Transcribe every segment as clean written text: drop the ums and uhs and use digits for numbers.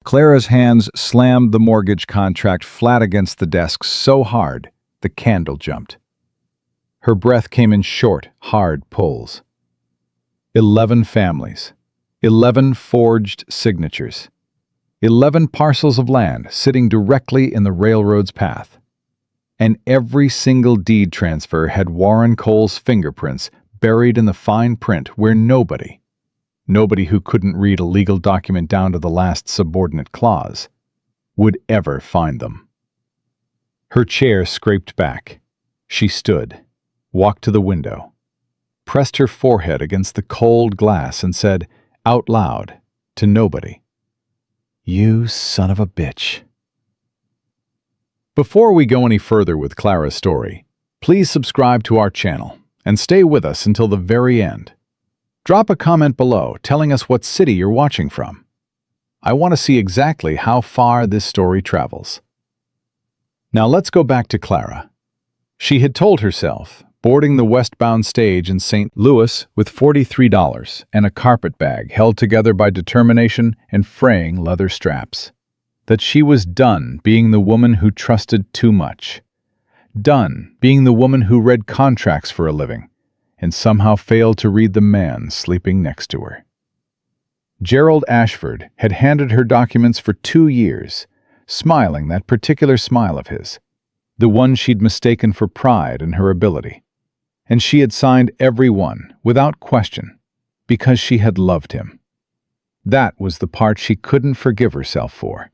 Clara's hands slammed the mortgage contract flat against the desk so hard the candle jumped. Her breath came in short, hard pulls. 11 families, 11 forged signatures, 11 parcels of land sitting directly in the railroad's path. And every single deed transfer had Warren Cole's fingerprints buried in the fine print where nobody who couldn't read a legal document down to the last subordinate clause, would ever find them. Her chair scraped back. She stood, walked to the window, pressed her forehead against the cold glass and said, out loud, to nobody, "You son of a bitch." Before we go any further with Clara's story, please subscribe to our channel and stay with us until the very end. Drop a comment below telling us what city you're watching from. I want to see exactly how far this story travels. Now let's go back to Clara. She had told herself, boarding the westbound stage in St. Louis with $43 and a carpet bag held together by determination and fraying leather straps, that she was done being the woman who trusted too much, done being the woman who read contracts for a living, and somehow failed to read the man sleeping next to her. Gerald Ashford had handed her documents for 2 years, smiling that particular smile of his, the one she'd mistaken for pride in her ability. And she had signed every one, without question, because she had loved him. That was the part she couldn't forgive herself for.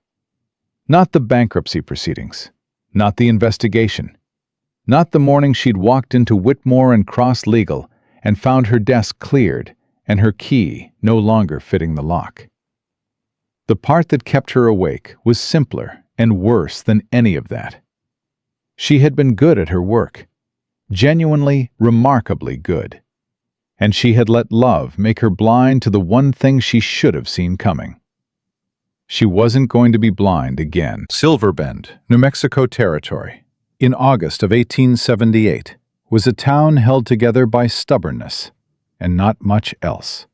Not the bankruptcy proceedings, not the investigation, not the morning she'd walked into Whitmore and Cross Legal and found her desk cleared and her key no longer fitting the lock. The part that kept her awake was simpler and worse than any of that. She had been good at her work, genuinely, remarkably good, and she had let love make her blind to the one thing she should have seen coming. She wasn't going to be blind again. Silver Bend, New Mexico Territory, in August of 1878, was a town held together by stubbornness and not much else.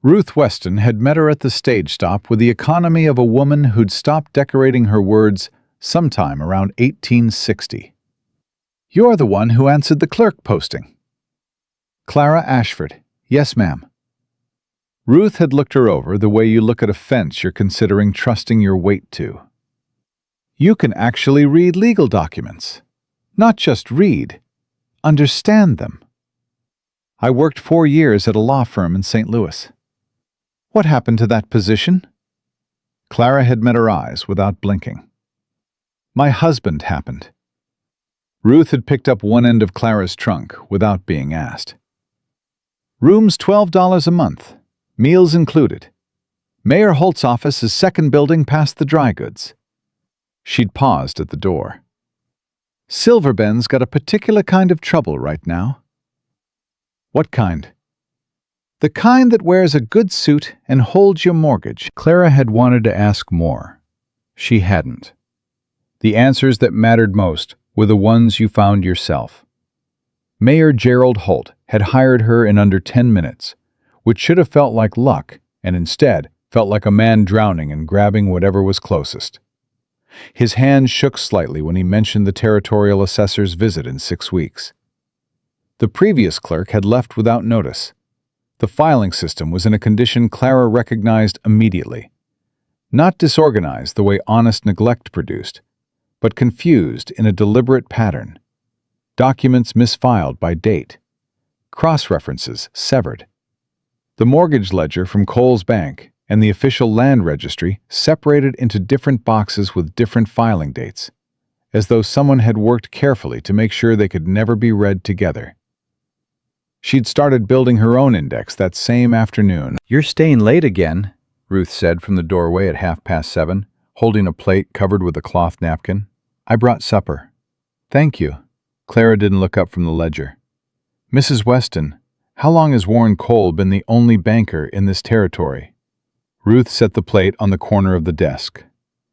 Ruth Weston had met her at the stage stop with the economy of a woman who'd stopped decorating her words sometime around 1860. "You're the one who answered the clerk posting." "Clara Ashford. Yes, ma'am." Ruth had looked her over the way you look at a fence you're considering trusting your weight to. "You can actually read legal documents. Not just read, understand them." "I worked 4 years at a law firm in St. Louis." "What happened to that position?" Clara had met her eyes without blinking. "My husband happened." Ruth had picked up one end of Clara's trunk without being asked. "Room's $12 a month, meals included. Mayor Holt's office is second building past the dry goods." She'd paused at the door. "Silver Bend's got a particular kind of trouble right now." "What kind?" "The kind that wears a good suit and holds your mortgage." Clara had wanted to ask more. She hadn't. The answers that mattered most were the ones you found yourself. Mayor Gerald Holt had hired her in under 10 minutes, which should have felt like luck and instead felt like a man drowning and grabbing whatever was closest. His hand shook slightly when he mentioned the territorial assessor's visit in 6 weeks. The previous clerk had left without notice. The filing system was in a condition Clara recognized immediately. Not disorganized the way honest neglect produced, but confused in a deliberate pattern. Documents misfiled by date. Cross-references severed. The mortgage ledger from Cole's Bank and the official land registry separated into different boxes with different filing dates, as though someone had worked carefully to make sure they could never be read together. She'd started building her own index that same afternoon. "You're staying late again," Ruth said from the doorway at 7:30, holding a plate covered with a cloth napkin. "I brought supper." "Thank you." Clara didn't look up from the ledger. "Mrs. Weston, how long has Warren Cole been the only banker in this territory?" Ruth set the plate on the corner of the desk.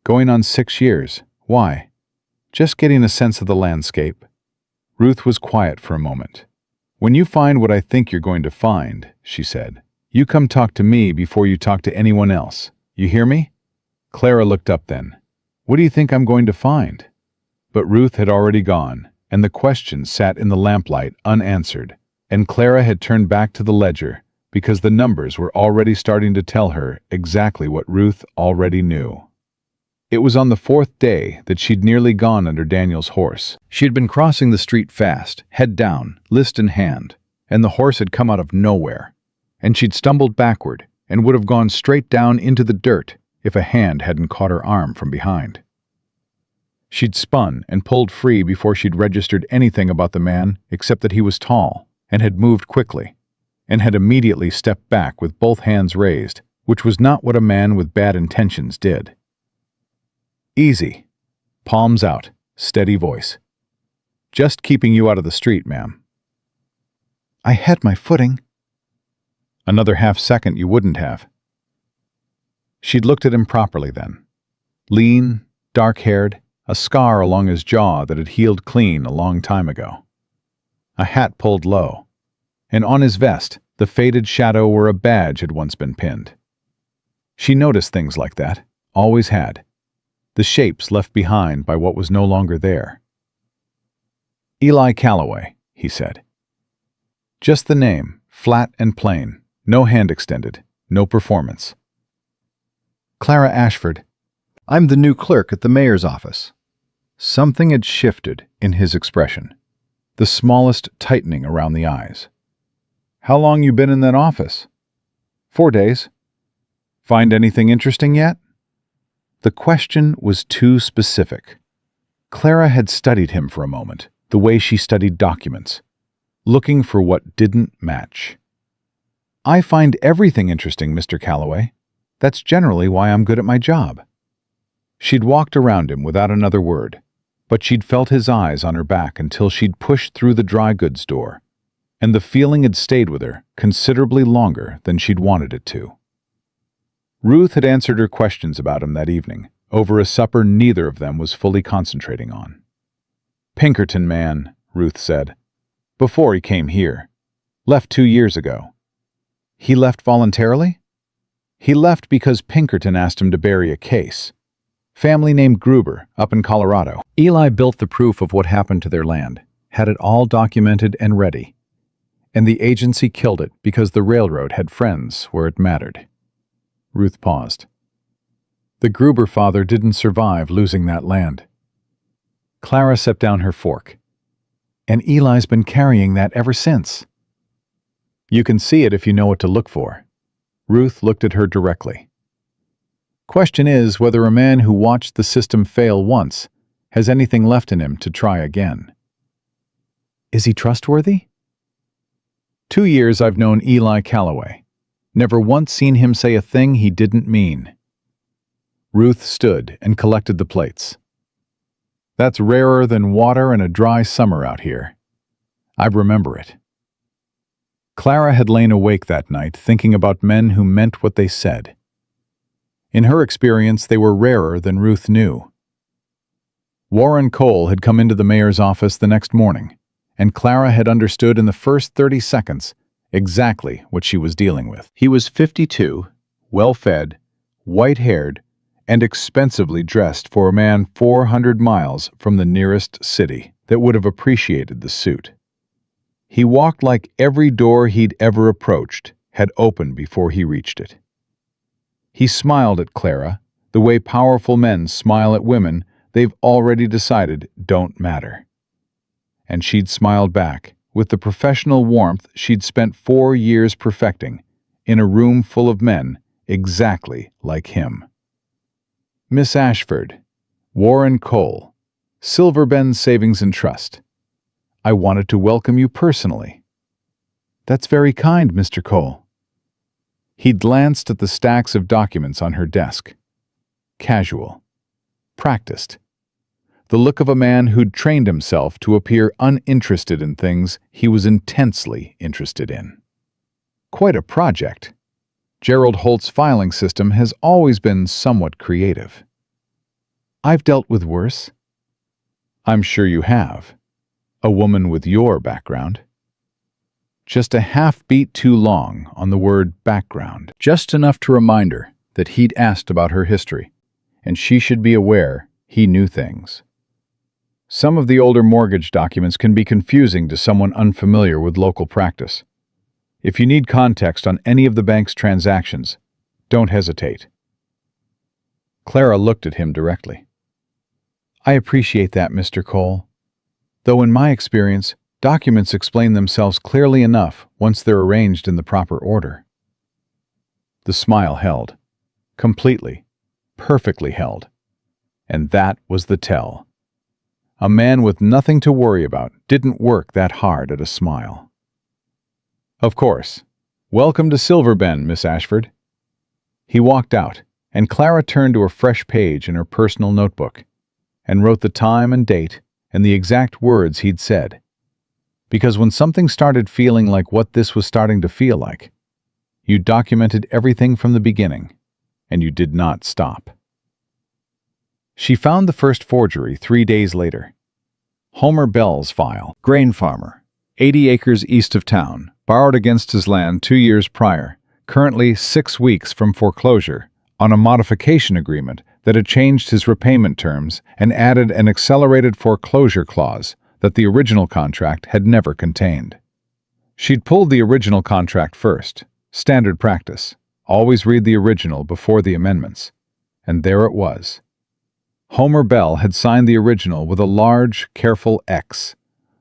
"Going on 6 years. Why?" "Just getting a sense of the landscape." Ruth was quiet for a moment. "When you find what I think you're going to find," she said, "you come talk to me before you talk to anyone else. You hear me?" Clara looked up then. "What do you think I'm going to find?" But Ruth had already gone, and the question sat in the lamplight unanswered, and Clara had turned back to the ledger because the numbers were already starting to tell her exactly what Ruth already knew. It was on the 4th day that she'd nearly gone under Daniel's horse. She had been crossing the street fast, head down, list in hand, and the horse had come out of nowhere, and she'd stumbled backward and would have gone straight down into the dirt if a hand hadn't caught her arm from behind. She'd spun and pulled free before she'd registered anything about the man except that he was tall and had moved quickly, and had immediately stepped back with both hands raised, which was not what a man with bad intentions did. "Easy. Palms out. Steady voice. Just keeping you out of the street, ma'am." "I had my footing." "Another half-second you wouldn't have." She'd looked at him properly then. Lean, dark-haired, a scar along his jaw that had healed clean a long time ago. A hat pulled low, and on his vest, the faded shadow where a badge had once been pinned. She noticed things like that, always had. The shapes left behind by what was no longer there. "Eli Calloway," he said. Just the name, flat and plain, no hand extended, no performance. "Clara Ashford. I'm the new clerk at the mayor's office." Something had shifted in his expression, the smallest tightening around the eyes. "How long you been in that office?" 4 days. "Find anything interesting yet?" The question was too specific. Clara had studied him for a moment, the way she studied documents, looking for what didn't match. "I find everything interesting, Mr. Calloway. That's generally why I'm good at my job." She'd walked around him without another word, but she'd felt his eyes on her back until she'd pushed through the dry goods door, and the feeling had stayed with her considerably longer than she'd wanted it to. Ruth had answered her questions about him that evening, over a supper neither of them was fully concentrating on. "Pinkerton man," Ruth said. "Before he came here. Left 2 years ago." "He left voluntarily?" "He left because Pinkerton asked him to bury a case. Family named Gruber, up in Colorado. Eli built the proof of what happened to their land, had it all documented and ready. And the agency killed it because the railroad had friends where it mattered." Ruth paused. "The Gruber father didn't survive losing that land." Clara set down her fork. "And Eli's been carrying that ever since." "You can see it if you know what to look for." Ruth looked at her directly. "Question is whether a man who watched the system fail once has anything left in him to try again." "Is he trustworthy?" 2 years I've known Eli Calloway. Never once seen him say a thing he didn't mean." Ruth stood and collected the plates. "That's rarer than water in a dry summer out here. I remember it." Clara had lain awake that night thinking about men who meant what they said. In her experience, they were rarer than Ruth knew. Warren Cole had come into the mayor's office the next morning, and Clara had understood in the first 30 seconds exactly what she was dealing with. He was 52, well-fed, white-haired, and expensively dressed for a man 400 miles from the nearest city that would have appreciated the suit. He walked like every door he'd ever approached had opened before he reached it. He smiled at Clara, the way powerful men smile at women they've already decided don't matter. And she'd smiled back, with the professional warmth she'd spent 4 years perfecting, in a room full of men exactly like him. "Miss Ashford, Warren Cole, Silver Bend Savings and Trust. I wanted to welcome you personally." "That's very kind, Mr. Cole." He glanced at the stacks of documents on her desk. Casual. Practiced. The look of a man who'd trained himself to appear uninterested in things he was intensely interested in. Quite a project. Gerald Holt's filing system has always been somewhat creative. "I've dealt with worse." "I'm sure you have. A woman with your background." Just a half beat too long on the word background, just enough to remind her that he'd asked about her history, and she should be aware he knew things. Some of the older mortgage documents can be confusing to someone unfamiliar with local practice. If you need context on any of the bank's transactions, don't hesitate. Clara looked at him directly. I appreciate that, Mr. Cole. Though in my experience, documents explain themselves clearly enough once they're arranged in the proper order. The smile held. Completely, perfectly held. And that was the tell. A man with nothing to worry about didn't work that hard at a smile. Of course. Welcome to Silver Bend, Miss Ashford. He walked out, and Clara turned to a fresh page in her personal notebook and wrote the time and date and the exact words he'd said. Because when something started feeling like what this was starting to feel like, you documented everything from the beginning, and you did not stop. She found the first forgery 3 days later. Homer Bell's file. Grain farmer, 80 acres east of town, borrowed against his land 2 years prior, currently 6 weeks from foreclosure, on a modification agreement that had changed his repayment terms and added an accelerated foreclosure clause that the original contract had never contained. She'd pulled the original contract first, standard practice. Always read the original before the amendments. And there it was. Homer Bell had signed the original with a large, careful X,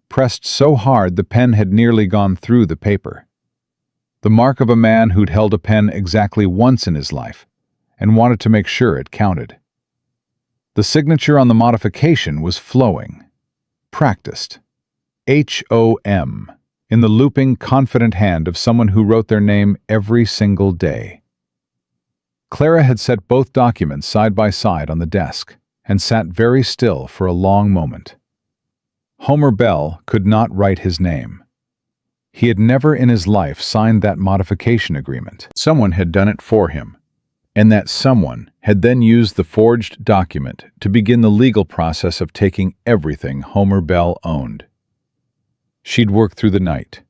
pressed so hard the pen had nearly gone through the paper. The mark of a man who'd held a pen exactly once in his life and wanted to make sure it counted. The signature on the modification was flowing, practiced, H-O-M, in the looping, confident hand of someone who wrote their name every single day. Clara had set both documents side by side on the desk and sat very still for a long moment. Homer Bell could not write his name. He had never in his life signed that modification agreement. Someone had done it for him, and that someone had then used the forged document to begin the legal process of taking everything Homer Bell owned. She'd worked through the night.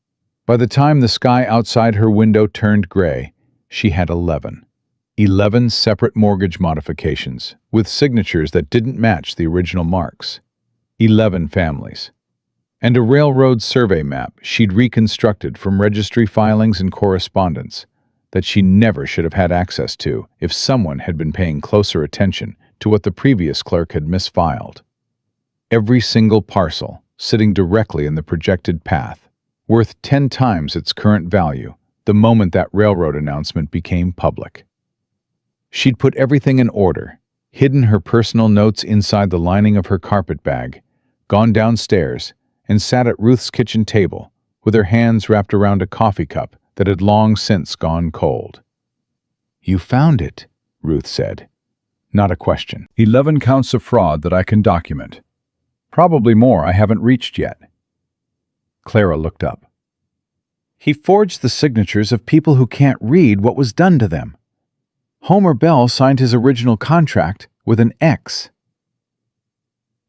By the time the sky outside her window turned gray, she had 11 separate mortgage modifications with signatures that didn't match the original marks. 11 families. And a railroad survey map she'd reconstructed from registry filings and correspondence that she never should have had access to if someone had been paying closer attention to what the previous clerk had misfiled. Every single parcel sitting directly in the projected path, worth 10 times its current value the moment that railroad announcement became public. She'd put everything in order, hidden her personal notes inside the lining of her carpet bag, gone downstairs, and sat at Ruth's kitchen table with her hands wrapped around a coffee cup that had long since gone cold. "You found it," Ruth said. Not a question. 11 counts of fraud that I can document. Probably more I haven't reached yet. Clara looked up. He forged the signatures of people who can't read what was done to them. Homer Bell signed his original contract with an X.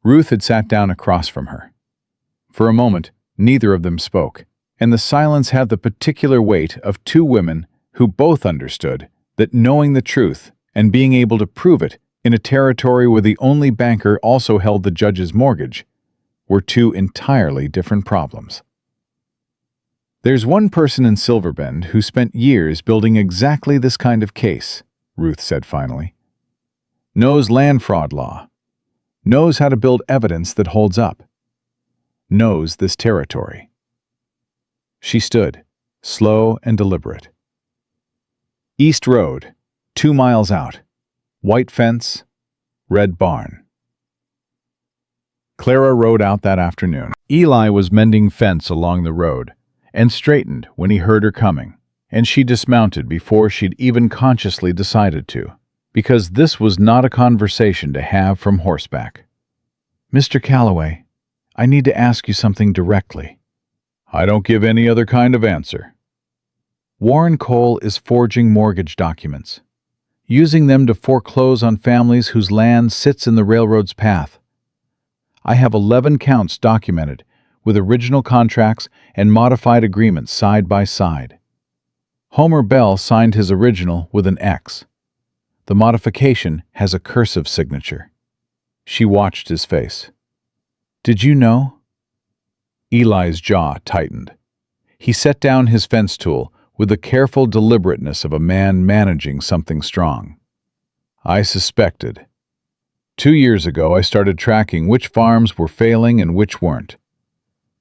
Ruth had sat down across from her. For a moment, neither of them spoke, and the silence had the particular weight of two women who both understood that knowing the truth and being able to prove it in a territory where the only banker also held the judge's mortgage were two entirely different problems. "There's one person in Silver Bend who spent years building exactly this kind of case," Ruth said finally. "Knows land fraud law. Knows how to build evidence that holds up. Knows this territory." She stood, slow and deliberate. East Road, 2 miles out. White fence, red barn. Clara rode out that afternoon. Eli was mending fence along the road and straightened when he heard her coming, and she dismounted before she'd even consciously decided to, because this was not a conversation to have from horseback. "Mr. Calloway, I need to ask you something directly." "I don't give any other kind of answer." "Warren Cole is forging mortgage documents, using them to foreclose on families whose land sits in the railroad's path. I have 11 counts documented, with original contracts and modified agreements side by side. Homer Bell signed his original with an X. The modification has a cursive signature. She watched his face. Did you know? Eli's jaw tightened. He set down his fence tool with the careful deliberateness of a man managing something strong. I suspected. 2 years ago, I started tracking which farms were failing and which weren't.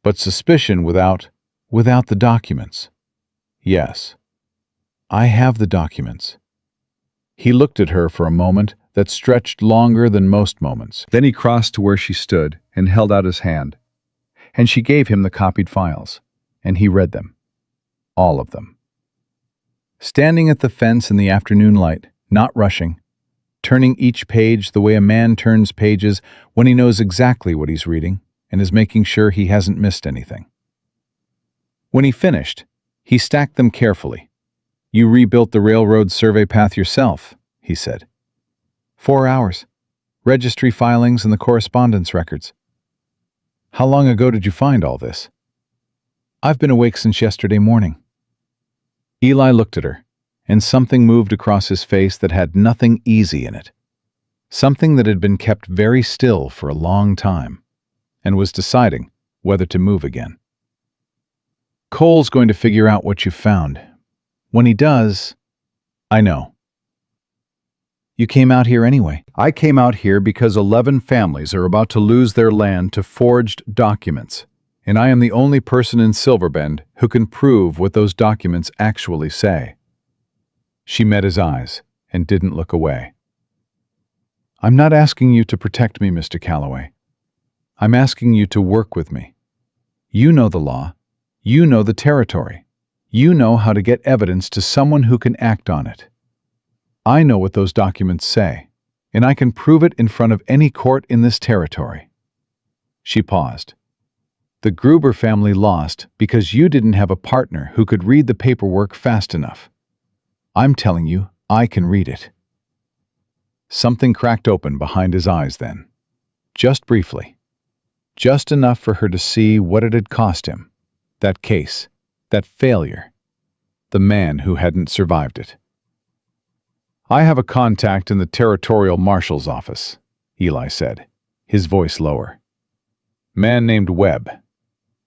But suspicion without the documents. Yes, I have the documents. He looked at her for a moment that stretched longer than most moments. Then he crossed to where she stood and held out his hand. And she gave him the copied files, and he read them. All of them. Standing at the fence in the afternoon light, not rushing, turning each page the way a man turns pages when he knows exactly what he's reading and is making sure he hasn't missed anything. When he finished, he stacked them carefully. You rebuilt the railroad survey path yourself, he said. 4 hours. Registry filings and the correspondence records. How long ago did you find all this? I've been awake since yesterday morning. Eli looked at her, and something moved across his face that had nothing easy in it. Something that had been kept very still for a long time, and was deciding whether to move again. Cole's going to figure out what you found. When he does, I know. You came out here anyway. I came out here because 11 families are about to lose their land to forged documents, and I am the only person in Silverbend who can prove what those documents actually say. She met his eyes and didn't look away. I'm not asking you to protect me, Mr. Calloway. I'm asking you to work with me. You know the law. You know the territory. You know how to get evidence to someone who can act on it. I know what those documents say, and I can prove it in front of any court in this territory. She paused. The Gruber family lost because you didn't have a partner who could read the paperwork fast enough. I'm telling you, I can read it. Something cracked open behind his eyes then. Just briefly. Just enough for her to see what it had cost him. That case. That failure. The man who hadn't survived it. I have a contact in the Territorial Marshal's office, Eli said, his voice lower. Man named Webb.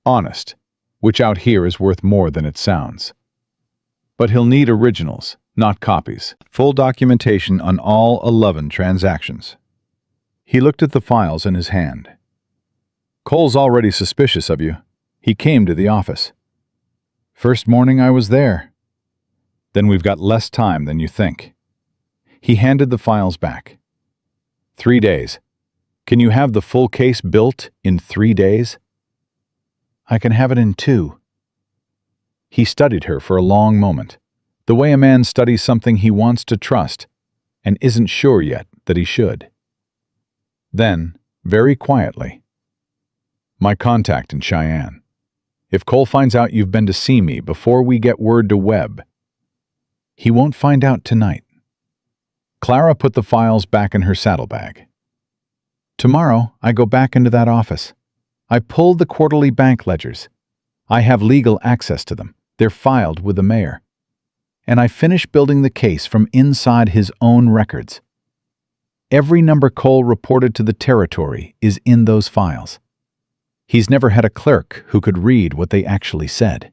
Honest, which out here is worth more than it sounds. But he'll need originals, not copies. Full documentation on all 11 transactions. He looked at the files in his hand. Cole's already suspicious of you. He came to the office. First morning I was there. Then we've got less time than you think. He handed the files back. 3 days. Can you have the full case built in 3 days? I can have it in 2. He studied her for a long moment, the way a man studies something he wants to trust and isn't sure yet that he should. Then, very quietly, my contact in Cheyenne. If Cole finds out you've been to see me before we get word to Webb, he won't find out tonight. Clara put the files back in her saddlebag. Tomorrow, I go back into that office. I pulled the quarterly bank ledgers. I have legal access to them. They're filed with the mayor. And I finish building the case from inside his own records. Every number Cole reported to the territory is in those files. He's never had a clerk who could read what they actually said.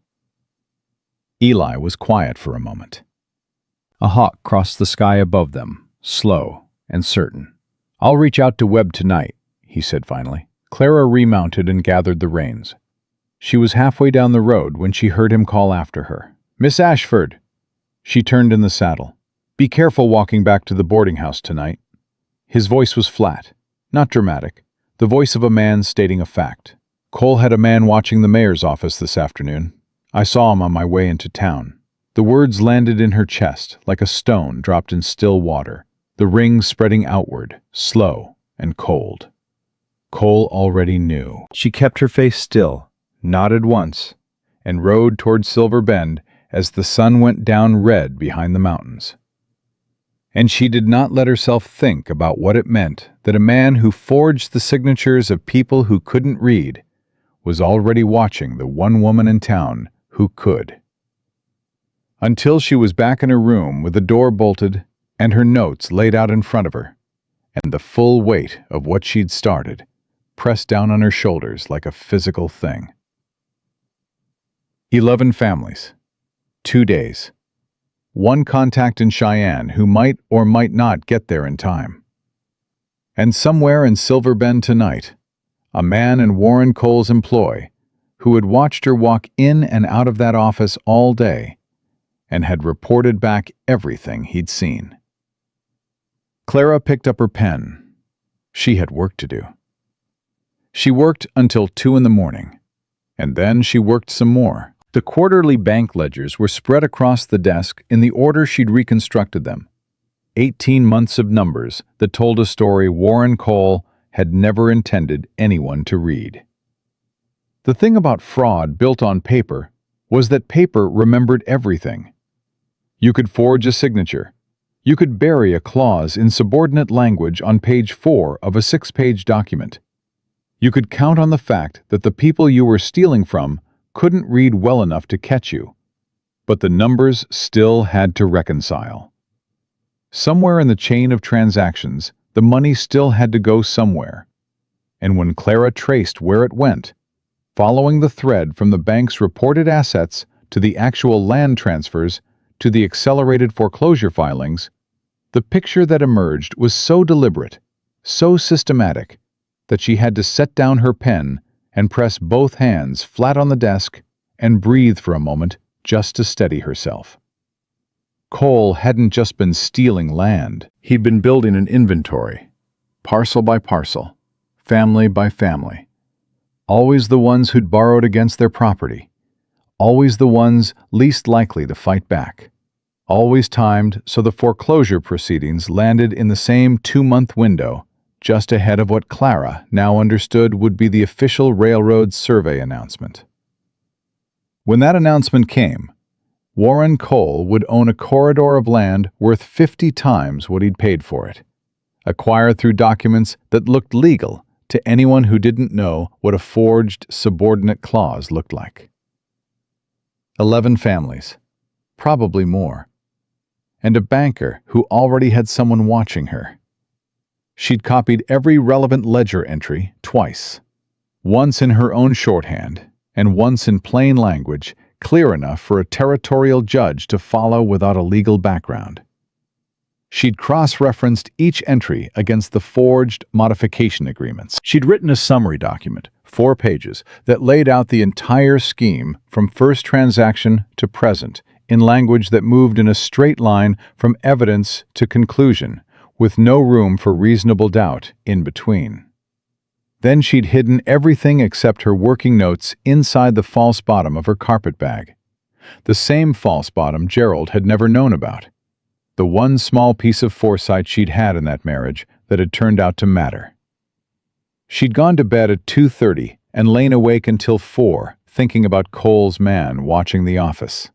Eli was quiet for a moment. A hawk crossed the sky above them, slow and certain. I'll reach out to Webb tonight, he said finally. Clara remounted and gathered the reins. She was halfway down the road when she heard him call after her. Miss Ashford! She turned in the saddle. Be careful walking back to the boarding house tonight. His voice was flat, not dramatic, the voice of a man stating a fact. Cole had a man watching the mayor's office this afternoon. I saw him on my way into town. The words landed in her chest like a stone dropped in still water, the rings spreading outward, slow and cold. Cole already knew. She kept her face still, nodded once, and rode toward Silver Bend as the sun went down red behind the mountains. And she did not let herself think about what it meant that a man who forged the signatures of people who couldn't read was already watching the one woman in town who could. Until she was back in her room with the door bolted and her notes laid out in front of her, and the full weight of what she'd started pressed down on her shoulders like a physical thing. 11 families, 2 days, one contact in Cheyenne who might or might not get there in time. And somewhere in Silver Bend tonight, a man in Warren Cole's employ who had watched her walk in and out of that office all day and had reported back everything he'd seen. Clara picked up her pen. She had work to do. She worked until 2 in the morning, and then she worked some more. The quarterly bank ledgers were spread across the desk in the order she'd reconstructed them. 18 months of numbers that told a story Warren Cole had never intended anyone to read. The thing about fraud built on paper was that paper remembered everything. You could forge a signature. You could bury a clause in subordinate language on page 4 of a 6-page document. You could count on the fact that the people you were stealing from couldn't read well enough to catch you, but the numbers still had to reconcile. Somewhere in the chain of transactions, the money still had to go somewhere, and when Clara traced where it went, following the thread from the bank's reported assets to the actual land transfers to the accelerated foreclosure filings, the picture that emerged was so deliberate, so systematic, that she had to set down her pen and press both hands flat on the desk and breathe for a moment just to steady herself. Cole hadn't just been stealing land. He'd been building an inventory, parcel by parcel, family by family. Always the ones who'd borrowed against their property. Always the ones least likely to fight back. Always timed so the foreclosure proceedings landed in the same 2-month window, just ahead of what Clara now understood would be the official railroad survey announcement. When that announcement came, Warren Cole would own a corridor of land worth 50 times what he'd paid for it, acquired through documents that looked legal to anyone who didn't know what a forged subordinate clause looked like. 11 families, probably more, and a banker who already had someone watching her. She'd copied every relevant ledger entry twice, once in her own shorthand and once in plain language clear enough for a territorial judge to follow without a legal background. She'd cross-referenced each entry against the forged modification agreements. She'd written a summary document, 4 pages, that laid out the entire scheme from first transaction to present in language that moved in a straight line from evidence to conclusion, with no room for reasonable doubt in between. Then she'd hidden everything except her working notes inside the false bottom of her carpet bag. The same false bottom Gerald had never known about. The one small piece of foresight she'd had in that marriage that had turned out to matter. She'd gone to bed at 2:30 and lain awake until 4, thinking about Cole's man watching the office.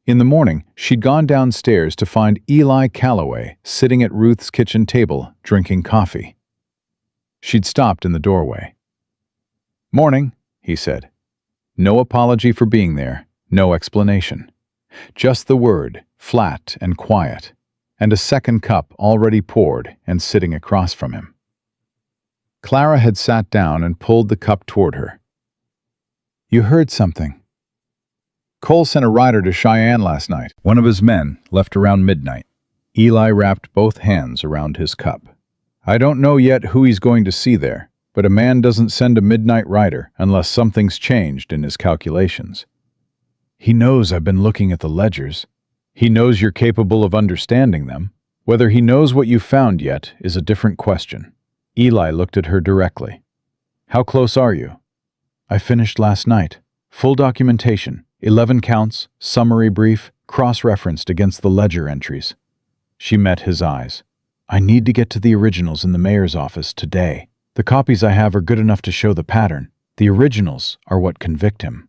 In the morning, she'd gone downstairs to find Eli Calloway sitting at Ruth's kitchen table drinking coffee. She'd stopped in the doorway. "Morning," he said. No apology for being there, no explanation. Just the word, flat and quiet, and a second cup already poured and sitting across from him. Clara had sat down and pulled the cup toward her. "You heard something." "Cole sent a rider to Cheyenne last night. One of his men left around midnight." Eli wrapped both hands around his cup. "I don't know yet who he's going to see there, but a man doesn't send a midnight rider unless something's changed in his calculations. He knows I've been looking at the ledgers. He knows you're capable of understanding them. Whether he knows what you found yet is a different question." Eli looked at her directly. "How close are you?" "I finished last night. Full documentation. 11 counts, summary brief, cross-referenced against the ledger entries." She met his eyes. "I need to get to the originals in the mayor's office today. The copies I have are good enough to show the pattern. The originals are what convict him."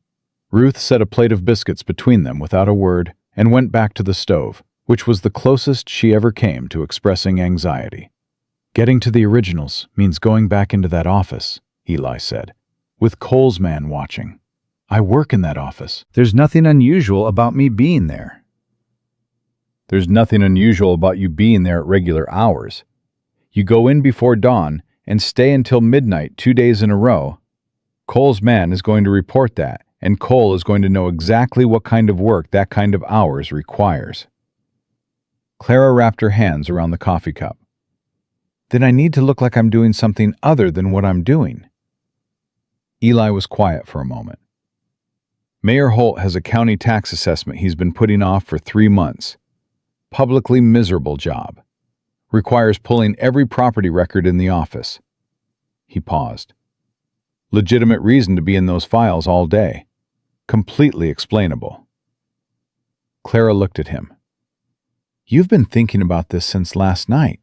Ruth set a plate of biscuits between them without a word and went back to the stove, which was the closest she ever came to expressing anxiety. "Getting to the originals means going back into that office," Eli said, "with Cole's man watching. I work in that office. There's nothing unusual about me being there." There's nothing unusual about you being there at regular hours. You go in before dawn and stay until midnight 2 days in a row. Cole's man is going to report that, and Cole is going to know exactly what kind of work that kind of hours requires. Clara wrapped her hands around the coffee cup. Then I need to look like I'm doing something other than what I'm doing. Eli was quiet for a moment. Mayor Holt has a county tax assessment he's been putting off for 3 months. Publicly miserable job. Requires pulling every property record in the office. He paused. Legitimate reason to be in those files all day. Completely explainable. Clara looked at him. You've been thinking about this since last night.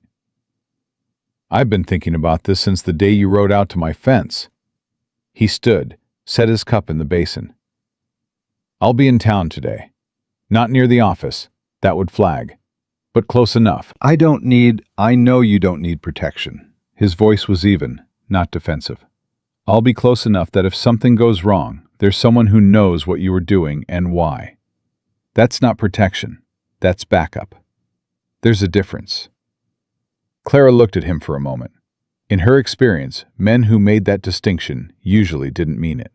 I've been thinking about this since the day you rode out to my fence. He stood, set his cup in the basin. I'll be in town today. Not near the office. That would flag. But close enough. I know you don't need protection. His voice was even, not defensive. I'll be close enough that if something goes wrong, there's someone who knows what you were doing and why. That's not protection. That's backup. There's a difference. Clara looked at him for a moment. In her experience, men who made that distinction usually didn't mean it.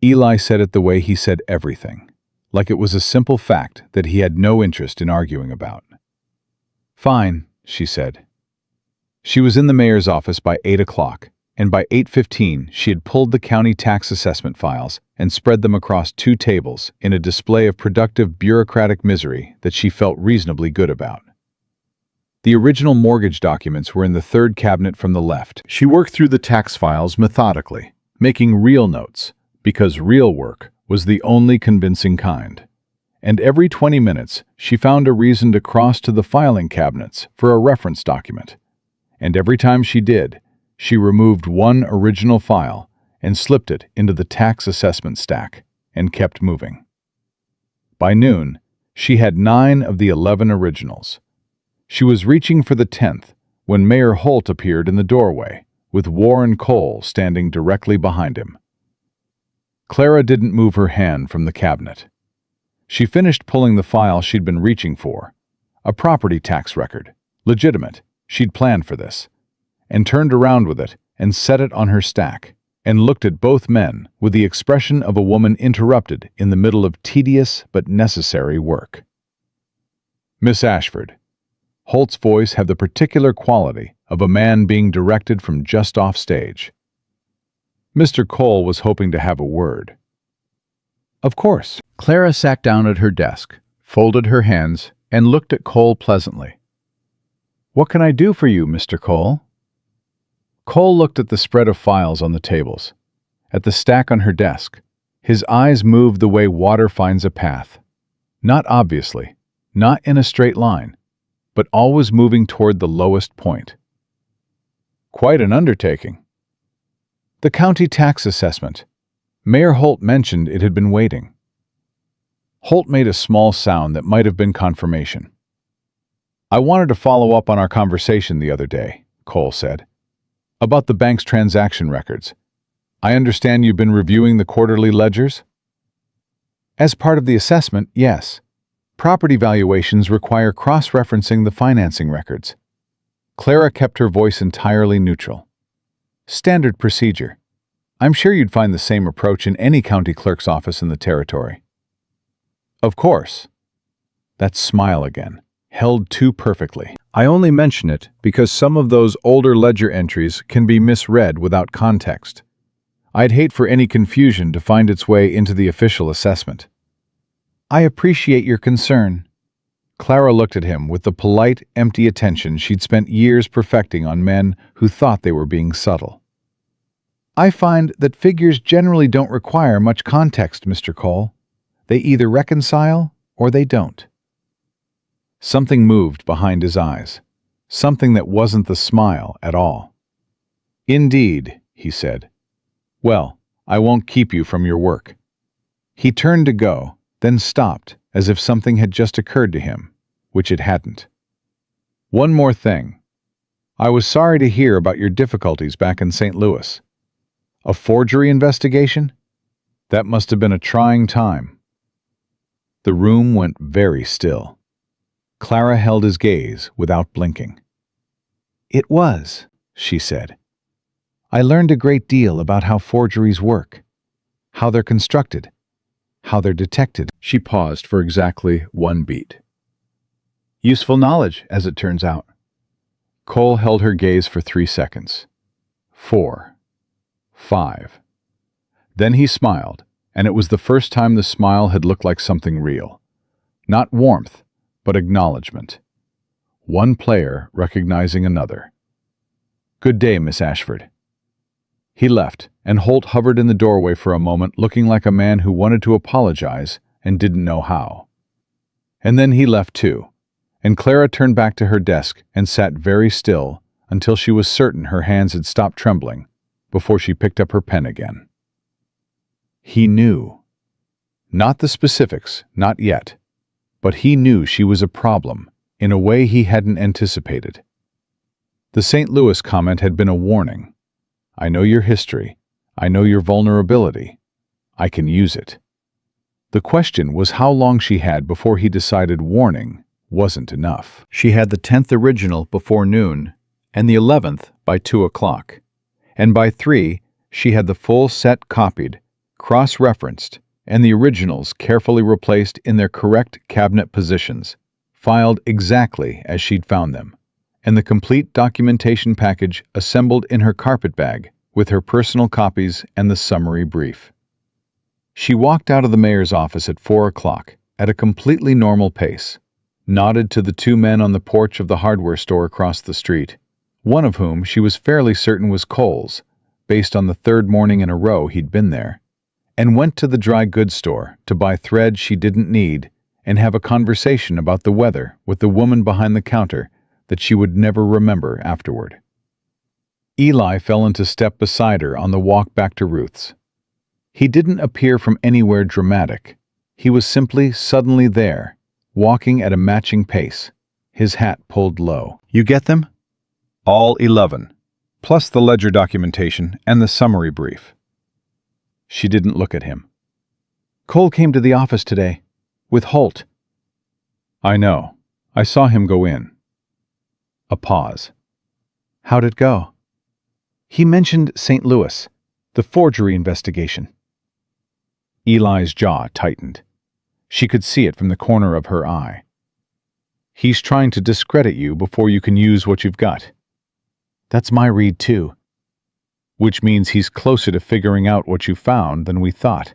Eli said it the way he said everything, like it was a simple fact that he had no interest in arguing about. Fine, she said. She was in the mayor's office by 8 o'clock, and by 8:15 she had pulled the county tax assessment files and spread them across 2 tables in a display of productive bureaucratic misery that she felt reasonably good about. The original mortgage documents were in the 3rd cabinet from the left. She worked through the tax files methodically, making real notes, because real work was the only convincing kind. And every 20 minutes, she found a reason to cross to the filing cabinets for a reference document. And every time she did, she removed one original file and slipped it into the tax assessment stack and kept moving. By noon, she had 9 of the 11 originals. She was reaching for the 10th when Mayor Holt appeared in the doorway, with Warren Cole standing directly behind him. Clara didn't move her hand from the cabinet. She finished pulling the file she'd been reaching for, a property tax record, legitimate, she'd planned for this, and turned around with it and set it on her stack, and looked at both men with the expression of a woman interrupted in the middle of tedious but necessary work. Miss Ashford. Holt's voice had the particular quality of a man being directed from just off stage. Mr. Cole was hoping to have a word. Of course. Clara sat down at her desk, folded her hands, and looked at Cole pleasantly. What can I do for you, Mr. Cole? Cole looked at the spread of files on the tables, at the stack on her desk. His eyes moved the way water finds a path. Not obviously, not in a straight line, but always moving toward the lowest point. Quite an undertaking. The county tax assessment. Mayor Holt mentioned it had been waiting. Holt made a small sound that might have been confirmation. I wanted to follow up on our conversation the other day, Cole said. About the bank's transaction records. I understand you've been reviewing the quarterly ledgers? As part of the assessment, yes. Property valuations require cross-referencing the financing records. Clara kept her voice entirely neutral. Standard procedure. I'm sure you'd find the same approach in any county clerk's office in the territory. Of course. That smile again, held too perfectly. I only mention it because some of those older ledger entries can be misread without context. I'd hate for any confusion to find its way into the official assessment. I appreciate your concern. Clara looked at him with the polite, empty attention she'd spent years perfecting on men who thought they were being subtle. I find that figures generally don't require much context, Mr. Cole. They either reconcile or they don't. Something moved behind his eyes, something that wasn't the smile at all. Indeed, he said. Well, I won't keep you from your work. He turned to go, then stopped, as if something had just occurred to him, which it hadn't. One more thing. I was sorry to hear about your difficulties back in St. Louis. A forgery investigation? That must have been a trying time. The room went very still. Clara held his gaze without blinking. "It was," she said. "I learned a great deal about how forgeries work, how they're constructed, how they're detected." She paused for exactly one beat. "Useful knowledge, as it turns out." Cole held her gaze for 3 seconds. 4. 5. Then he smiled, and it was the first time the smile had looked like something real. Not warmth, but acknowledgement. One player recognizing another. "Good day, Miss Ashford." He left, and Holt hovered in the doorway for a moment, looking like a man who wanted to apologize and didn't know how. And then he left too, and Clara turned back to her desk and sat very still until she was certain her hands had stopped trembling before she picked up her pen again. He knew. Not the specifics, not yet, but he knew she was a problem in a way he hadn't anticipated. The St. Louis comment had been a warning. I know your history. I know your vulnerability. I can use it. The question was how long she had before he decided warning wasn't enough. She had the 10th original before noon and the 11th by 2 o'clock. And by 3, she had the full set copied, cross-referenced, and the originals carefully replaced in their correct cabinet positions, filed exactly as she'd found them, and the complete documentation package assembled in her carpet bag with her personal copies and the summary brief. She walked out of the mayor's office at 4 o'clock at a completely normal pace, nodded to the 2 men on the porch of the hardware store across the street, one of whom she was fairly certain was Cole's, based on the 3rd morning in a row he'd been there, and went to the dry goods store to buy thread she didn't need and have a conversation about the weather with the woman behind the counter that she would never remember afterward. Eli fell into step beside her on the walk back to Ruth's. He didn't appear from anywhere dramatic. He was simply suddenly there, walking at a matching pace, his hat pulled low. "You get them?" "All 11, plus the ledger documentation and the summary brief." She didn't look at him. "Cole came to the office today, with Holt." "I know. I saw him go in." A pause. "How'd it go?" "He mentioned St. Louis, the forgery investigation." Eli's jaw tightened. She could see it from the corner of her eye. "He's trying to discredit you before you can use what you've got." "That's my read, too." "Which means he's closer to figuring out what you found than we thought."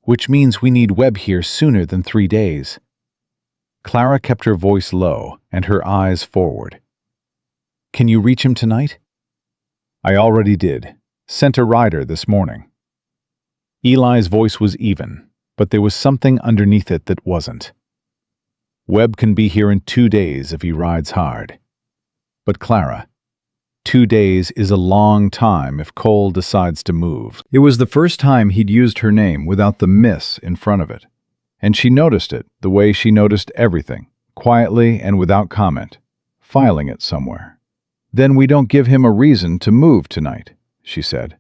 "Which means we need Webb here sooner than 3 days." Clara kept her voice low and her eyes forward. "Can you reach him tonight?" "I already did. Sent a rider this morning." Eli's voice was even, but there was something underneath it that wasn't. "Webb can be here in 2 days if he rides hard." "But Clara, 2 days is a long time if Cole decides to move." It was the first time he'd used her name without the miss in front of it, and she noticed it the way she noticed everything, quietly and without comment, filing it somewhere. "Then we don't give him a reason to move tonight," she said.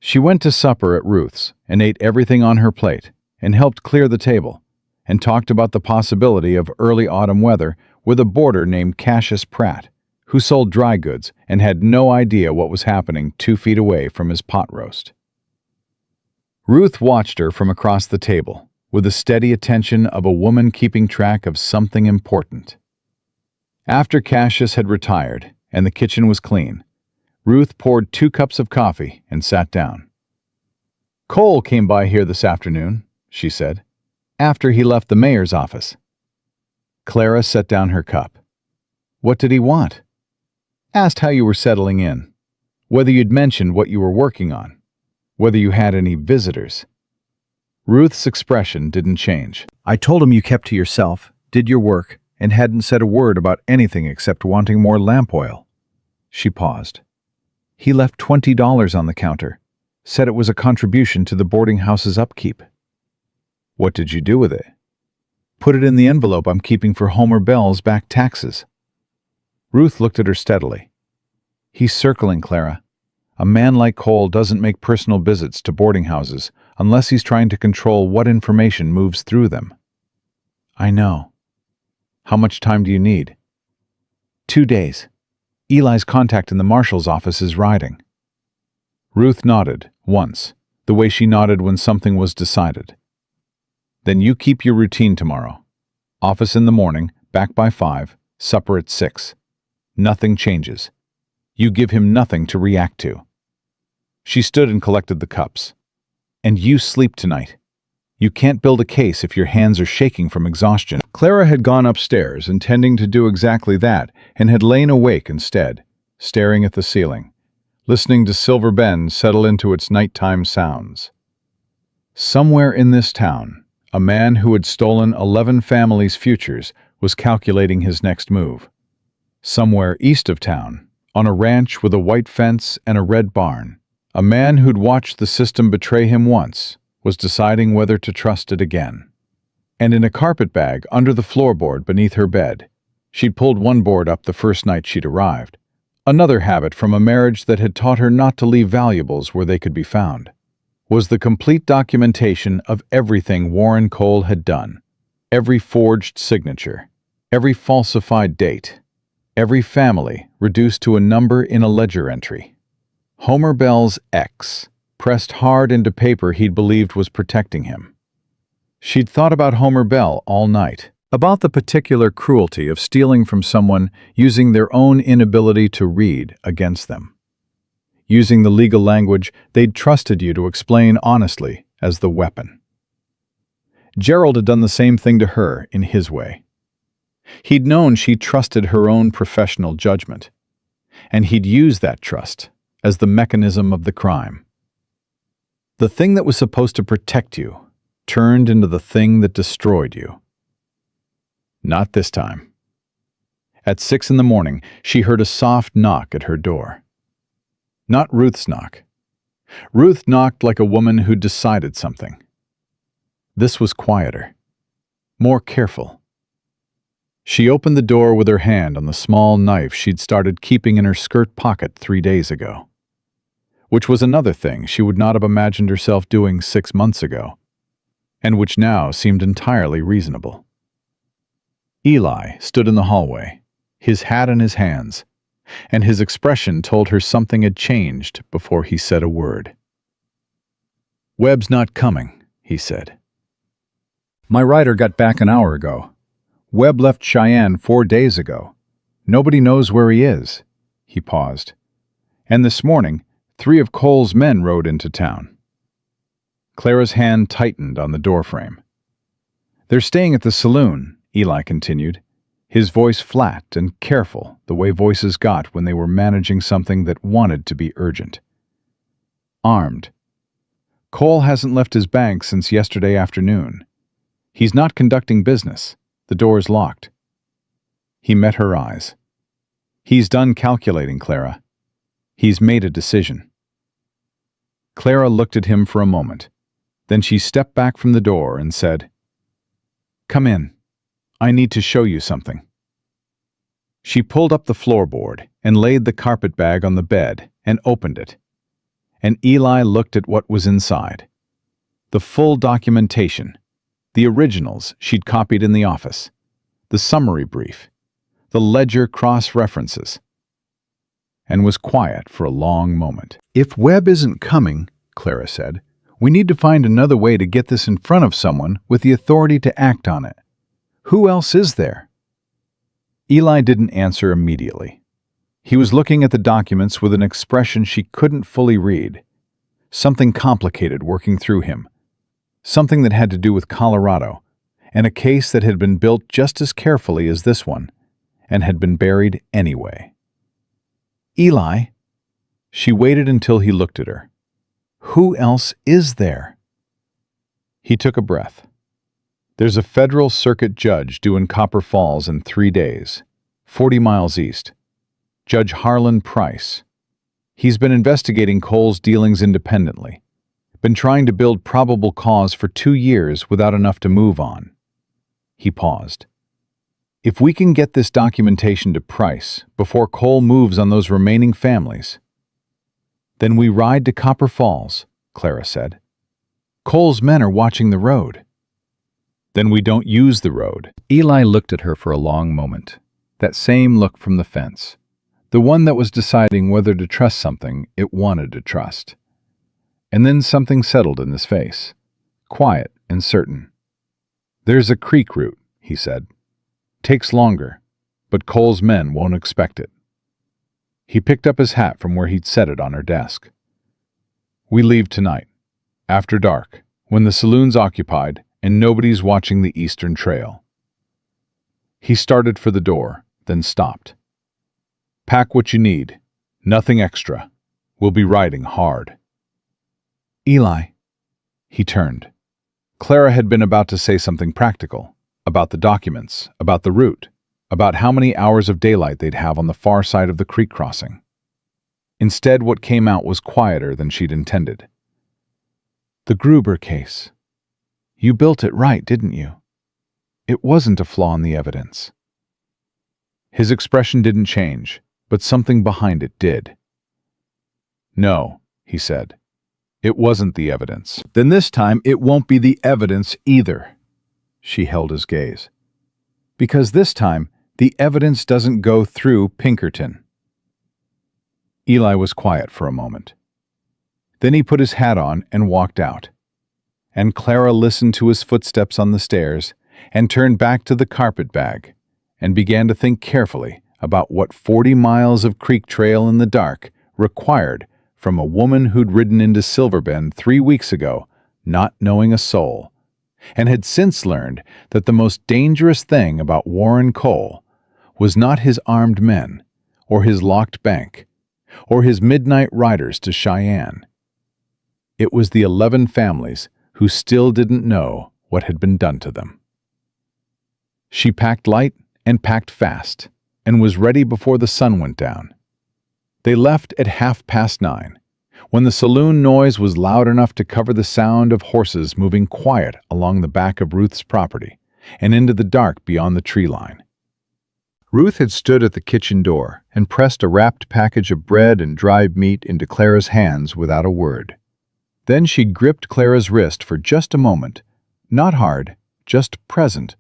She went to supper at Ruth's and ate everything on her plate and helped clear the table and talked about the possibility of early autumn weather with a boarder named Cassius Pratt, who sold dry goods and had no idea what was happening 2 feet away from his pot roast. Ruth watched her from across the table with the steady attention of a woman keeping track of something important. After Cassius had retired and the kitchen was clean, Ruth poured 2 cups of coffee and sat down. "Cole came by here this afternoon," she said, "after he left the mayor's office." Clara set down her cup. "What did he want?" "Asked how you were settling in, whether you'd mentioned what you were working on, whether you had any visitors." Ruth's expression didn't change. "I told him you kept to yourself, did your work, and hadn't said a word about anything except wanting more lamp oil." She paused. "He left $20 on the counter, said it was a contribution to the boarding house's upkeep." "What did you do with it?" "Put it in the envelope I'm keeping for Homer Bell's back taxes." Ruth looked at her steadily. "He's circling, Clara. A man like Cole doesn't make personal visits to boarding houses unless he's trying to control what information moves through them." "I know." How much time do you need? 2 days. Eli's contact in the marshal's office is riding. Ruth nodded, once, the way she nodded when something was decided. Then you keep your routine tomorrow. Office in the morning, back by 5, supper at 6. Nothing changes. You give him nothing to react to. She stood and collected the cups. And you sleep tonight. You can't build a case if your hands are shaking from exhaustion. Clara had gone upstairs, intending to do exactly that, and had lain awake instead, staring at the ceiling, listening to Silver Bend settle into its nighttime sounds. Somewhere in this town, a man who had stolen 11 families' futures was calculating his next move. Somewhere east of town, on a ranch with a white fence and a red barn, a man who'd watched the system betray him once was deciding whether to trust it again. And in a carpet bag under the floorboard beneath her bed, she'd pulled one board up the first night she'd arrived, another habit from a marriage that had taught her not to leave valuables where they could be found, was the complete documentation of everything Warren Cole had done, every forged signature, every falsified date, every family reduced to a number in a ledger entry. Homer Bell's X, pressed hard into paper he'd believed was protecting him. She'd thought about Homer Bell all night, about the particular cruelty of stealing from someone using their own inability to read against them. Using the legal language they'd trusted you to explain honestly as the weapon. Gerald had done the same thing to her in his way. He'd known she trusted her own professional judgment, and he'd used that trust as the mechanism of the crime. The thing that was supposed to protect you turned into the thing that destroyed you. Not this time. At 6 in the morning, she heard a soft knock at her door. Not Ruth's knock. Ruth knocked like a woman who'd decided something. This was quieter, more careful. She opened the door with her hand on the small knife she'd started keeping in her skirt pocket 3 days ago, which was another thing she would not have imagined herself doing 6 months ago, and which now seemed entirely reasonable. Eli stood in the hallway, his hat in his hands, and his expression told her something had changed before he said a word. "Webb's not coming," he said. "My rider got back an hour ago. Webb left Cheyenne 4 days ago. Nobody knows where he is." He paused. "And this morning, 3 of Cole's men rode into town." Clara's hand tightened on the doorframe. "They're staying at the saloon," Eli continued, his voice flat and careful, the way voices got when they were managing something that wanted to be urgent. "Armed. Cole hasn't left his bank since yesterday afternoon. He's not conducting business. The door's locked." He met her eyes. "He's done calculating, Clara. He's made a decision." Clara looked at him for a moment. Then she stepped back from the door and said, "Come in. I need to show you something." She pulled up the floorboard and laid the carpet bag on the bed and opened it. And Eli looked at what was inside. The full documentation, the originals she'd copied in the office, the summary brief, the ledger cross-references, and was quiet for a long moment. "If Webb isn't coming," Clara said, "we need to find another way to get this in front of someone with the authority to act on it. Who else is there?" Eli didn't answer immediately. He was looking at the documents with an expression she couldn't fully read. Something complicated working through him. Something that had to do with Colorado, and a case that had been built just as carefully as this one, and had been buried anyway. "Eli," she waited until he looked at her. "Who else is there?" He took a breath. "There's a federal circuit judge due in Copper Falls in 3 days, 40 miles east. Judge Harlan Price. He's been investigating Cole's dealings independently. Been trying to build probable cause for 2 years without enough to move on." He paused. "If we can get this documentation to Price before Cole moves on those remaining families, then we ride to Copper Falls," Clara said. "Cole's men are watching the road." Then we don't use the road. Eli looked at her for a long moment. That same look from the fence. The one that was deciding whether to trust something it wanted to trust. And then something settled in his face. Quiet and certain. "There's a creek route," he said. "Takes longer, but Cole's men won't expect it." He picked up his hat from where he'd set it on her desk. "We leave tonight, after dark, when the saloon's occupied and nobody's watching the Eastern Trail." He started for the door, then stopped. "Pack what you need. Nothing extra. We'll be riding hard." Eli. He turned. Clara had been about to say something practical, about the documents, about the route, about how many hours of daylight they'd have on the far side of the creek crossing. Instead, what came out was quieter than she'd intended. "The Gruber case. You built it right, didn't you? It wasn't a flaw in the evidence." His expression didn't change, but something behind it did. "No," he said. "It wasn't the evidence." "Then this time it won't be the evidence either." She held his gaze. "Because this time the evidence doesn't go through Pinkerton." Eli was quiet for a moment. Then he put his hat on and walked out. And Clara listened to his footsteps on the stairs and turned back to the carpet bag and began to think carefully about what 40 miles of creek trail in the dark required from a woman who'd ridden into Silverbend 3 weeks ago, not knowing a soul, and had since learned that the most dangerous thing about Warren Cole was not his armed men, or his locked bank, or his midnight riders to Cheyenne. It was the 11 families who still didn't know what had been done to them. She packed light and packed fast, and was ready before the sun went down. They left at 9:30, when the saloon noise was loud enough to cover the sound of horses moving quiet along the back of Ruth's property and into the dark beyond the tree line. Ruth had stood at the kitchen door and pressed a wrapped package of bread and dried meat into Clara's hands without a word. Then she gripped Clara's wrist for just a moment, not hard, just present,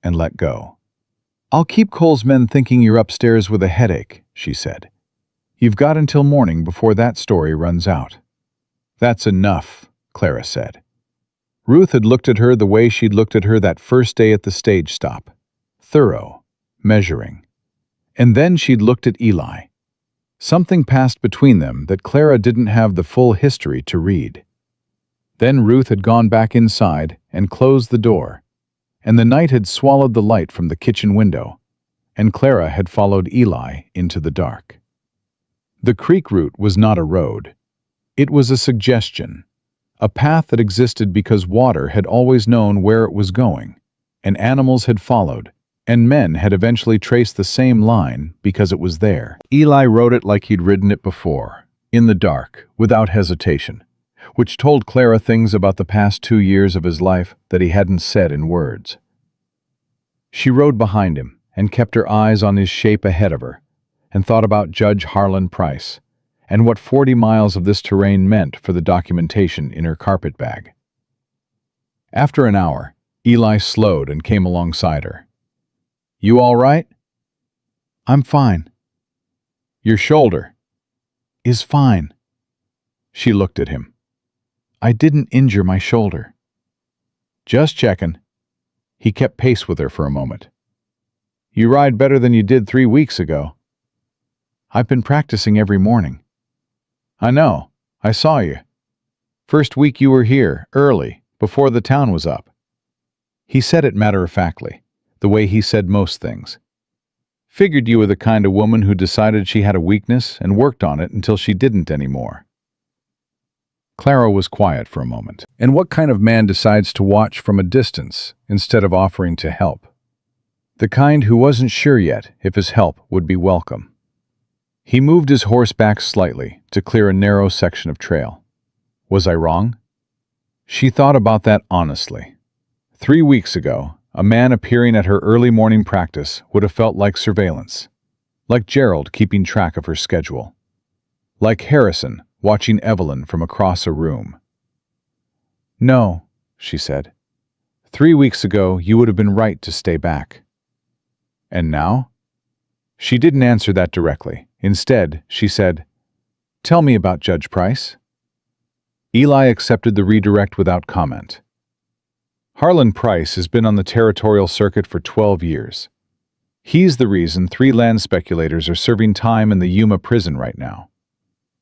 and let go. "I'll keep Cole's men thinking you're upstairs with a headache," she said. "You've got until morning before that story runs out." "That's enough," Clara said. Ruth had looked at her the way she'd looked at her that first day at the stage stop. Thorough, measuring. And then she'd looked at Eli. Something passed between them that Clara didn't have the full history to read. Then Ruth had gone back inside and closed the door, and the night had swallowed the light from the kitchen window, and Clara had followed Eli into the dark. The creek route was not a road. It was a suggestion, a path that existed because water had always known where it was going, and animals had followed, and men had eventually traced the same line because it was there. Eli wrote it like he'd ridden it before, in the dark, without hesitation, which told Clara things about the past 2 years of his life that he hadn't said in words. She rode behind him and kept her eyes on his shape ahead of her, and thought about Judge Harlan Price, and what 40 miles of this terrain meant for the documentation in her carpet bag. After an hour, Eli slowed and came alongside her. "You all right?" "I'm fine." "Your shoulder?" "Is fine." She looked at him. "I didn't injure my shoulder." "Just checking." He kept pace with her for a moment. "You ride better than you did 3 weeks ago." "I've been practicing every morning." "I know. I saw you. First week you were here, early, before the town was up." He said it matter-of-factly, the way he said most things. "Figured you were the kind of woman who decided she had a weakness and worked on it until she didn't anymore." Clara was quiet for a moment. And what kind of man decides to watch from a distance instead of offering to help? The kind who wasn't sure yet if his help would be welcome. He moved his horse back slightly to clear a narrow section of trail. Was I wrong? She thought about that honestly. 3 weeks ago, a man appearing at her early morning practice would have felt like surveillance, like Gerald keeping track of her schedule, like Harrison watching Evelyn from across a room. "No," she said. 3 weeks ago, you would have been right to stay back. And now? She didn't answer that directly. Instead, she said, "Tell me about Judge Price." Eli accepted the redirect without comment. Harlan Price has been on the territorial circuit for 12 years. He's the reason 3 land speculators are serving time in the Yuma prison right now.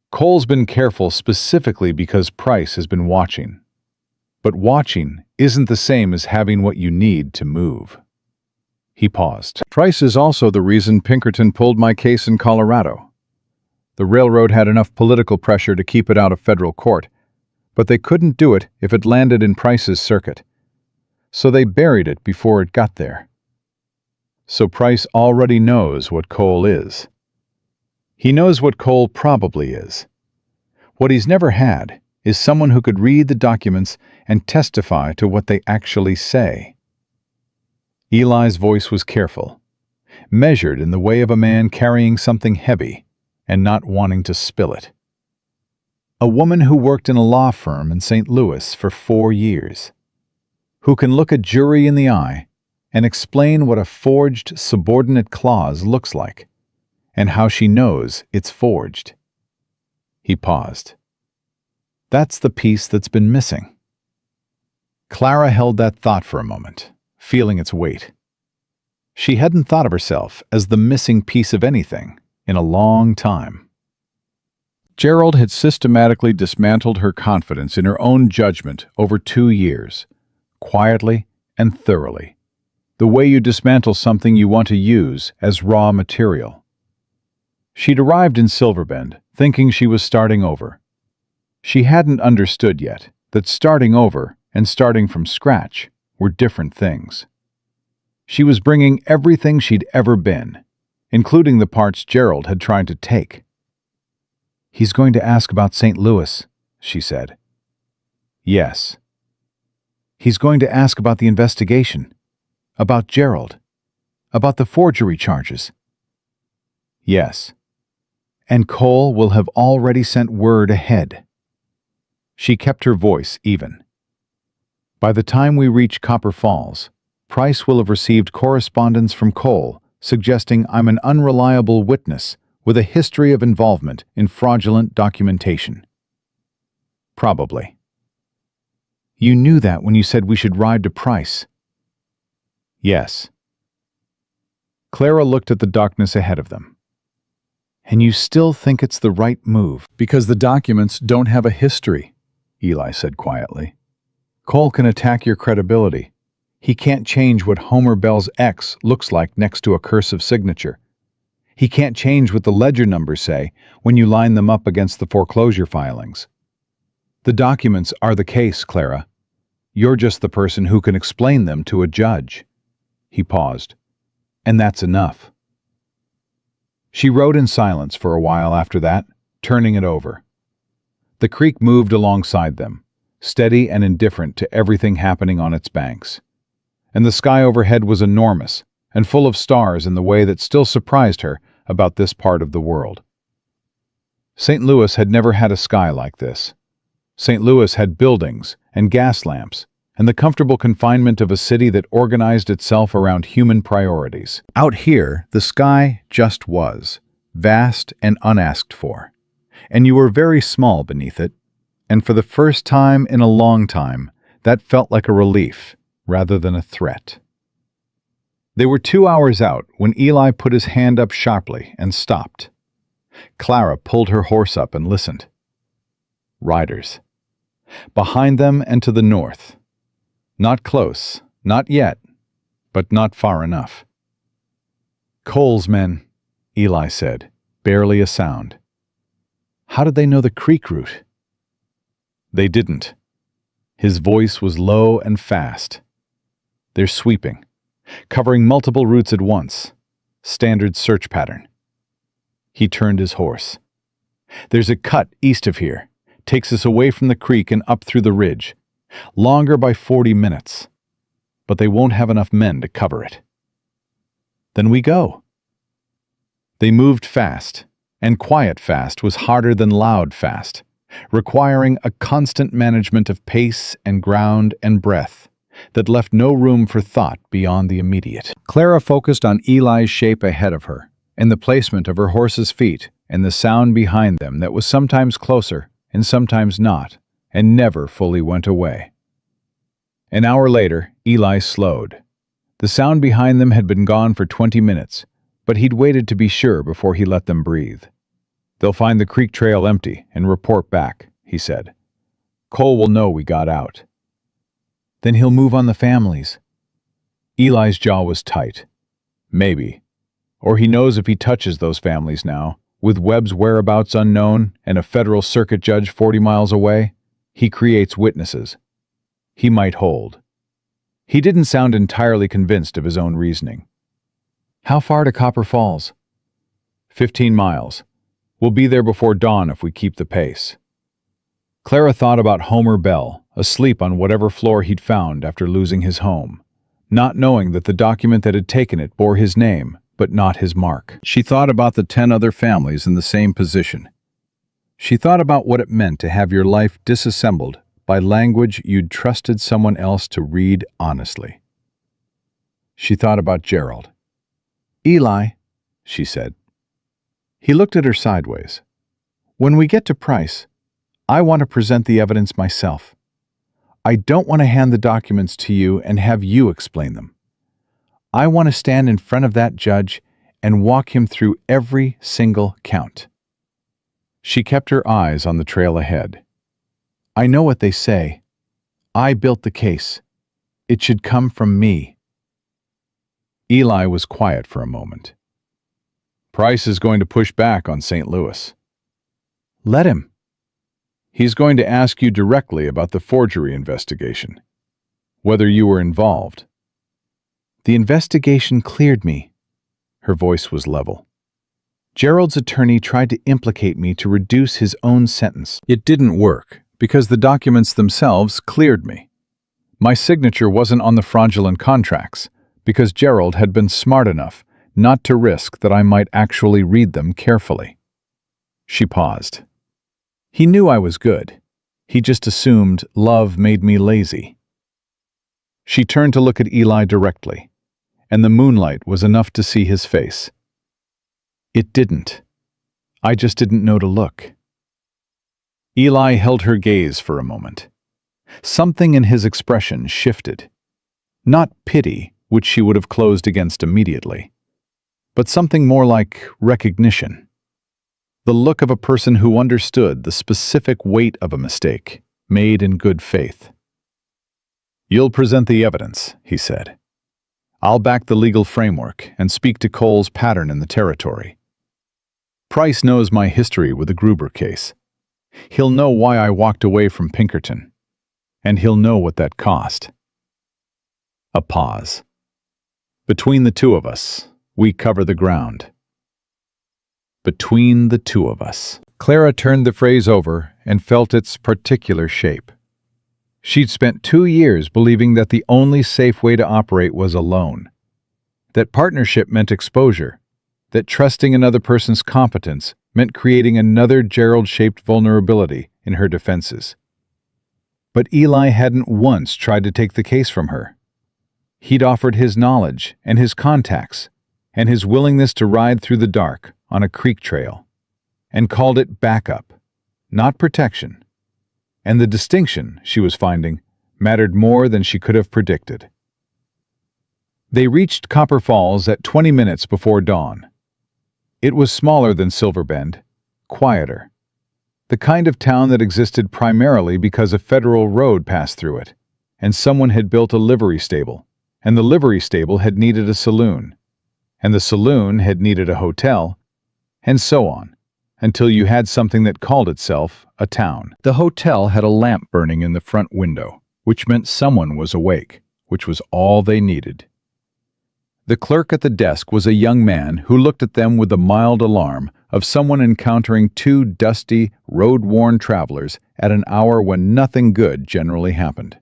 Cole's been careful specifically because Price has been watching. But watching isn't the same as having what you need to move. He paused. Price is also the reason Pinkerton pulled my case in Colorado. The railroad had enough political pressure to keep it out of federal court, but they couldn't do it if it landed in Price's circuit. So they buried it before it got there. So Price already knows what Cole is. He knows what Cole probably is. What he's never had is someone who could read the documents and testify to what they actually say. Eli's voice was careful, measured in the way of a man carrying something heavy and not wanting to spill it. A woman who worked in a law firm in St. Louis for 4 years, who can look a jury in the eye and explain what a forged subordinate clause looks like and how she knows it's forged. He paused. That's the piece that's been missing. Clara held that thought for a moment, feeling its weight. She hadn't thought of herself as the missing piece of anything in a long time. Gerald had systematically dismantled her confidence in her own judgment over 2 years, quietly and thoroughly, the way you dismantle something you want to use as raw material. She'd arrived in Silverbend thinking she was starting over. She hadn't understood yet that starting over and starting from scratch were different things. She was bringing everything she'd ever been, including the parts Gerald had tried to take. "He's going to ask about St. Louis," she said. "Yes." "He's going to ask about the investigation, about Gerald, about the forgery charges." "Yes." "And Cole will have already sent word ahead." She kept her voice even. "By the time we reach Copper Falls, Price will have received correspondence from Cole suggesting I'm an unreliable witness with a history of involvement in fraudulent documentation." "Probably." "You knew that when you said we should ride to Price." "Yes." Clara looked at the darkness ahead of them. "And you still think it's the right move because the documents don't have a history," Eli said quietly. "Cole can attack your credibility. He can't change what Homer Bell's X looks like next to a cursive signature. He can't change what the ledger numbers say when you line them up against the foreclosure filings. The documents are the case, Clara. You're just the person who can explain them to a judge." He paused. "And that's enough." She rode in silence for a while after that, turning it over. The creek moved alongside them, steady and indifferent to everything happening on its banks. And the sky overhead was enormous and full of stars in the way that still surprised her about this part of the world. St. Louis had never had a sky like this. St. Louis had buildings and gas lamps and the comfortable confinement of a city that organized itself around human priorities. Out here, the sky just was, vast and unasked for, and you were very small beneath it, and for the first time in a long time, that felt like a relief rather than a threat. They were 2 hours out when Eli put his hand up sharply and stopped. Clara pulled her horse up and listened. Riders. Behind them and to the north. Not close, not yet, but not far enough. "Cole's men," Eli said, barely a sound. "How did they know the creek route?" They didn't. His voice was low and fast. "They're sweeping, covering multiple routes at once. Standard search pattern." He turned his horse. "There's a cut east of here. Takes us away from the creek and up through the ridge. Longer by 40 minutes. But they won't have enough men to cover it." "Then we go." They moved fast, and quiet fast was harder than loud fast, requiring a constant management of pace and ground and breath, that left no room for thought beyond the immediate. Clara focused on Eli's shape ahead of her, and the placement of her horse's feet, and the sound behind them that was sometimes closer and sometimes not, and never fully went away. An hour later, Eli slowed. The sound behind them had been gone for 20 minutes, but he'd waited to be sure before he let them breathe. "They'll find the creek trail empty and report back," he said. "Cole will know we got out." "Then he'll move on the families." Eli's jaw was tight. "Maybe. Or he knows if he touches those families now, with Webb's whereabouts unknown and a federal circuit judge 40 miles away, he creates witnesses. He might hold." He didn't sound entirely convinced of his own reasoning. "How far to Copper Falls?" 15 miles. We'll be there before dawn if we keep the pace." Clara thought about Homer Bell, asleep on whatever floor he'd found after losing his home, not knowing that the document that had taken it bore his name, but not his mark. She thought about the 10 other families in the same position. She thought about what it meant to have your life disassembled by language you'd trusted someone else to read honestly. She thought about Gerald. "Eli," she said. He looked at her sideways. "When we get to Price, I want to present the evidence myself. I don't want to hand the documents to you and have you explain them. I want to stand in front of that judge and walk him through every single count." She kept her eyes on the trail ahead. "I know what they say. I built the case. It should come from me." Eli was quiet for a moment. "Price is going to push back on St. Louis." "Let him." "He's going to ask you directly about the forgery investigation, whether you were involved." "The investigation cleared me." Her voice was level. "Gerald's attorney tried to implicate me to reduce his own sentence. It didn't work, because the documents themselves cleared me. My signature wasn't on the fraudulent contracts, because Gerald had been smart enough not to risk that I might actually read them carefully." She paused. "He knew I was good. He just assumed love made me lazy." She turned to look at Eli directly, and the moonlight was enough to see his face. "It didn't. I just didn't know to look." Eli held her gaze for a moment. Something in his expression shifted. Not pity, which she would have closed against immediately, but something more like recognition. The look of a person who understood the specific weight of a mistake, made in good faith. "You'll present the evidence," he said. "I'll back the legal framework and speak to Cole's pattern in the territory. Price knows my history with the Gruber case. He'll know why I walked away from Pinkerton, and he'll know what that cost." A pause. "Between the two of us, we cover the ground." Between the two of us. Clara turned the phrase over and felt its particular shape. She'd spent 2 years believing that the only safe way to operate was alone, that partnership meant exposure, that trusting another person's competence meant creating another Gerald-shaped vulnerability in her defenses. But Eli hadn't once tried to take the case from her. He'd offered his knowledge and his contacts and his willingness to ride through the dark on a creek trail, and called it backup, not protection. And the distinction, she was finding, mattered more than she could have predicted. They reached Copper Falls at 20 minutes before dawn. It was smaller than Silver Bend, quieter. The kind of town that existed primarily because a federal road passed through it, and someone had built a livery stable, and the livery stable had needed a saloon, and the saloon had needed a hotel, and so on, until you had something that called itself a town. The hotel had a lamp burning in the front window, which meant someone was awake, which was all they needed. The clerk at the desk was a young man who looked at them with the mild alarm of someone encountering 2 dusty, road-worn travelers at an hour when nothing good generally happened.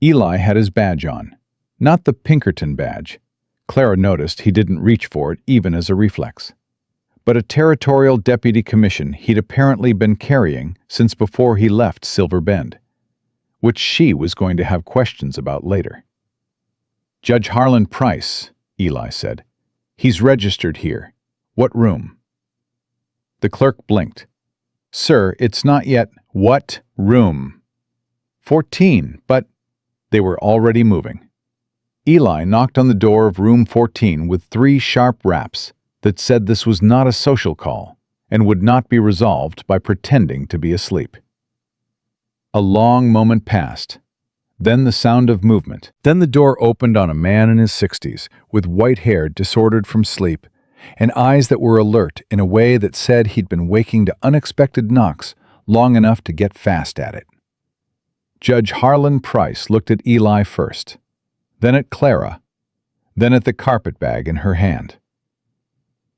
Eli had his badge on, not the Pinkerton badge. Clara noticed he didn't reach for it even as a reflex, but a territorial deputy commission he'd apparently been carrying since before he left Silver Bend. which she was going to have questions about later. "Judge Harlan Price," Eli said. "He's registered here. What room?" The clerk blinked. "Sir, it's not yet—" "What room?" 14, but they were already moving. Eli knocked on the door of room 14 with 3 sharp raps that said this was not a social call and would not be resolved by pretending to be asleep. A long moment passed. Then the sound of movement. Then the door opened on a man in his 60s, with white hair disordered from sleep, and eyes that were alert in a way that said he'd been waking to unexpected knocks long enough to get fast at it. Judge Harlan Price looked at Eli first, then at Clara, then at the carpetbag in her hand.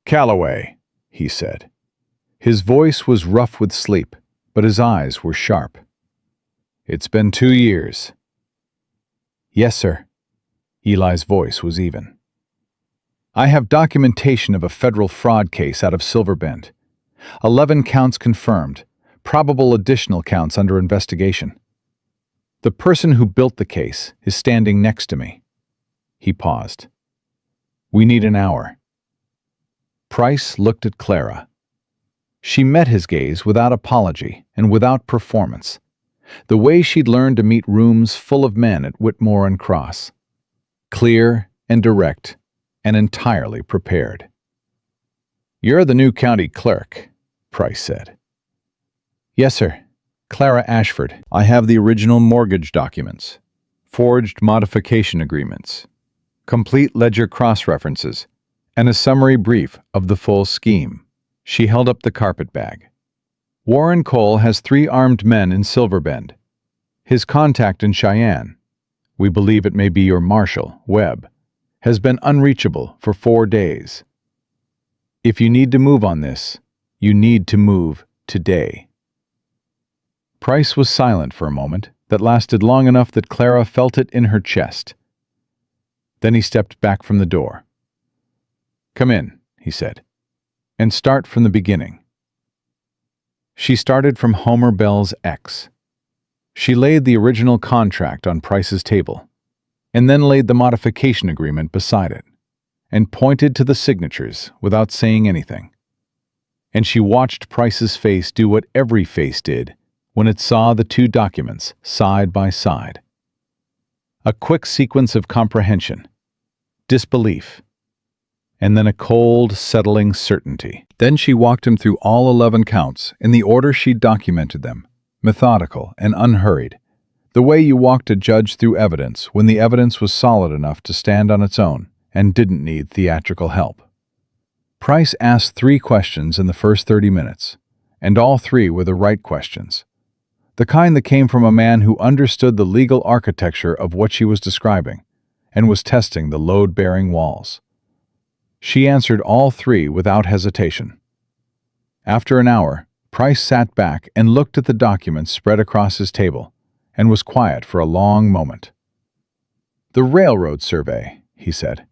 "Calloway," he said. His voice was rough with sleep, but his eyes were sharp. "It's been 2 years." "Yes, sir." Eli's voice was even. "I have documentation of a federal fraud case out of Silver Bend. 11 counts confirmed, probable additional counts under investigation. The person who built the case is standing next to me." He paused. "We need an hour." Price looked at Clara. She met his gaze without apology and without performance, the way she'd learned to meet rooms full of men at Whitmore and Cross. Clear and direct and entirely prepared. "You're the new county clerk," Price said. "Yes, sir. Clara Ashford. I have the original mortgage documents, forged modification agreements, complete ledger cross-references, and a summary brief of the full scheme." She held up the carpetbag. "Warren Cole has 3 armed men in Silver Bend. His contact in Cheyenne, we believe it may be your marshal, Webb, has been unreachable for 4 days. If you need to move on this, you need to move today." Price was silent for a moment that lasted long enough that Clara felt it in her chest. Then he stepped back from the door. "Come in," he said, "and start from the beginning." She started from Homer Bell's ex. She laid the original contract on Price's table, and then laid the modification agreement beside it, and pointed to the signatures without saying anything. And she watched Price's face do what every face did when it saw the 2 documents side by side. A quick sequence of comprehension, disbelief, and then a cold, settling certainty. Then she walked him through all 11 counts in the order she'd documented them, methodical and unhurried, the way you walked a judge through evidence when the evidence was solid enough to stand on its own and didn't need theatrical help. Price asked 3 questions in the first 30 minutes, and all 3 were the right questions. The kind that came from a man who understood the legal architecture of what she was describing and was testing the load-bearing walls. She answered all 3 without hesitation. After an hour, Price sat back and looked at the documents spread across his table and was quiet for a long moment. "The railroad survey," he said.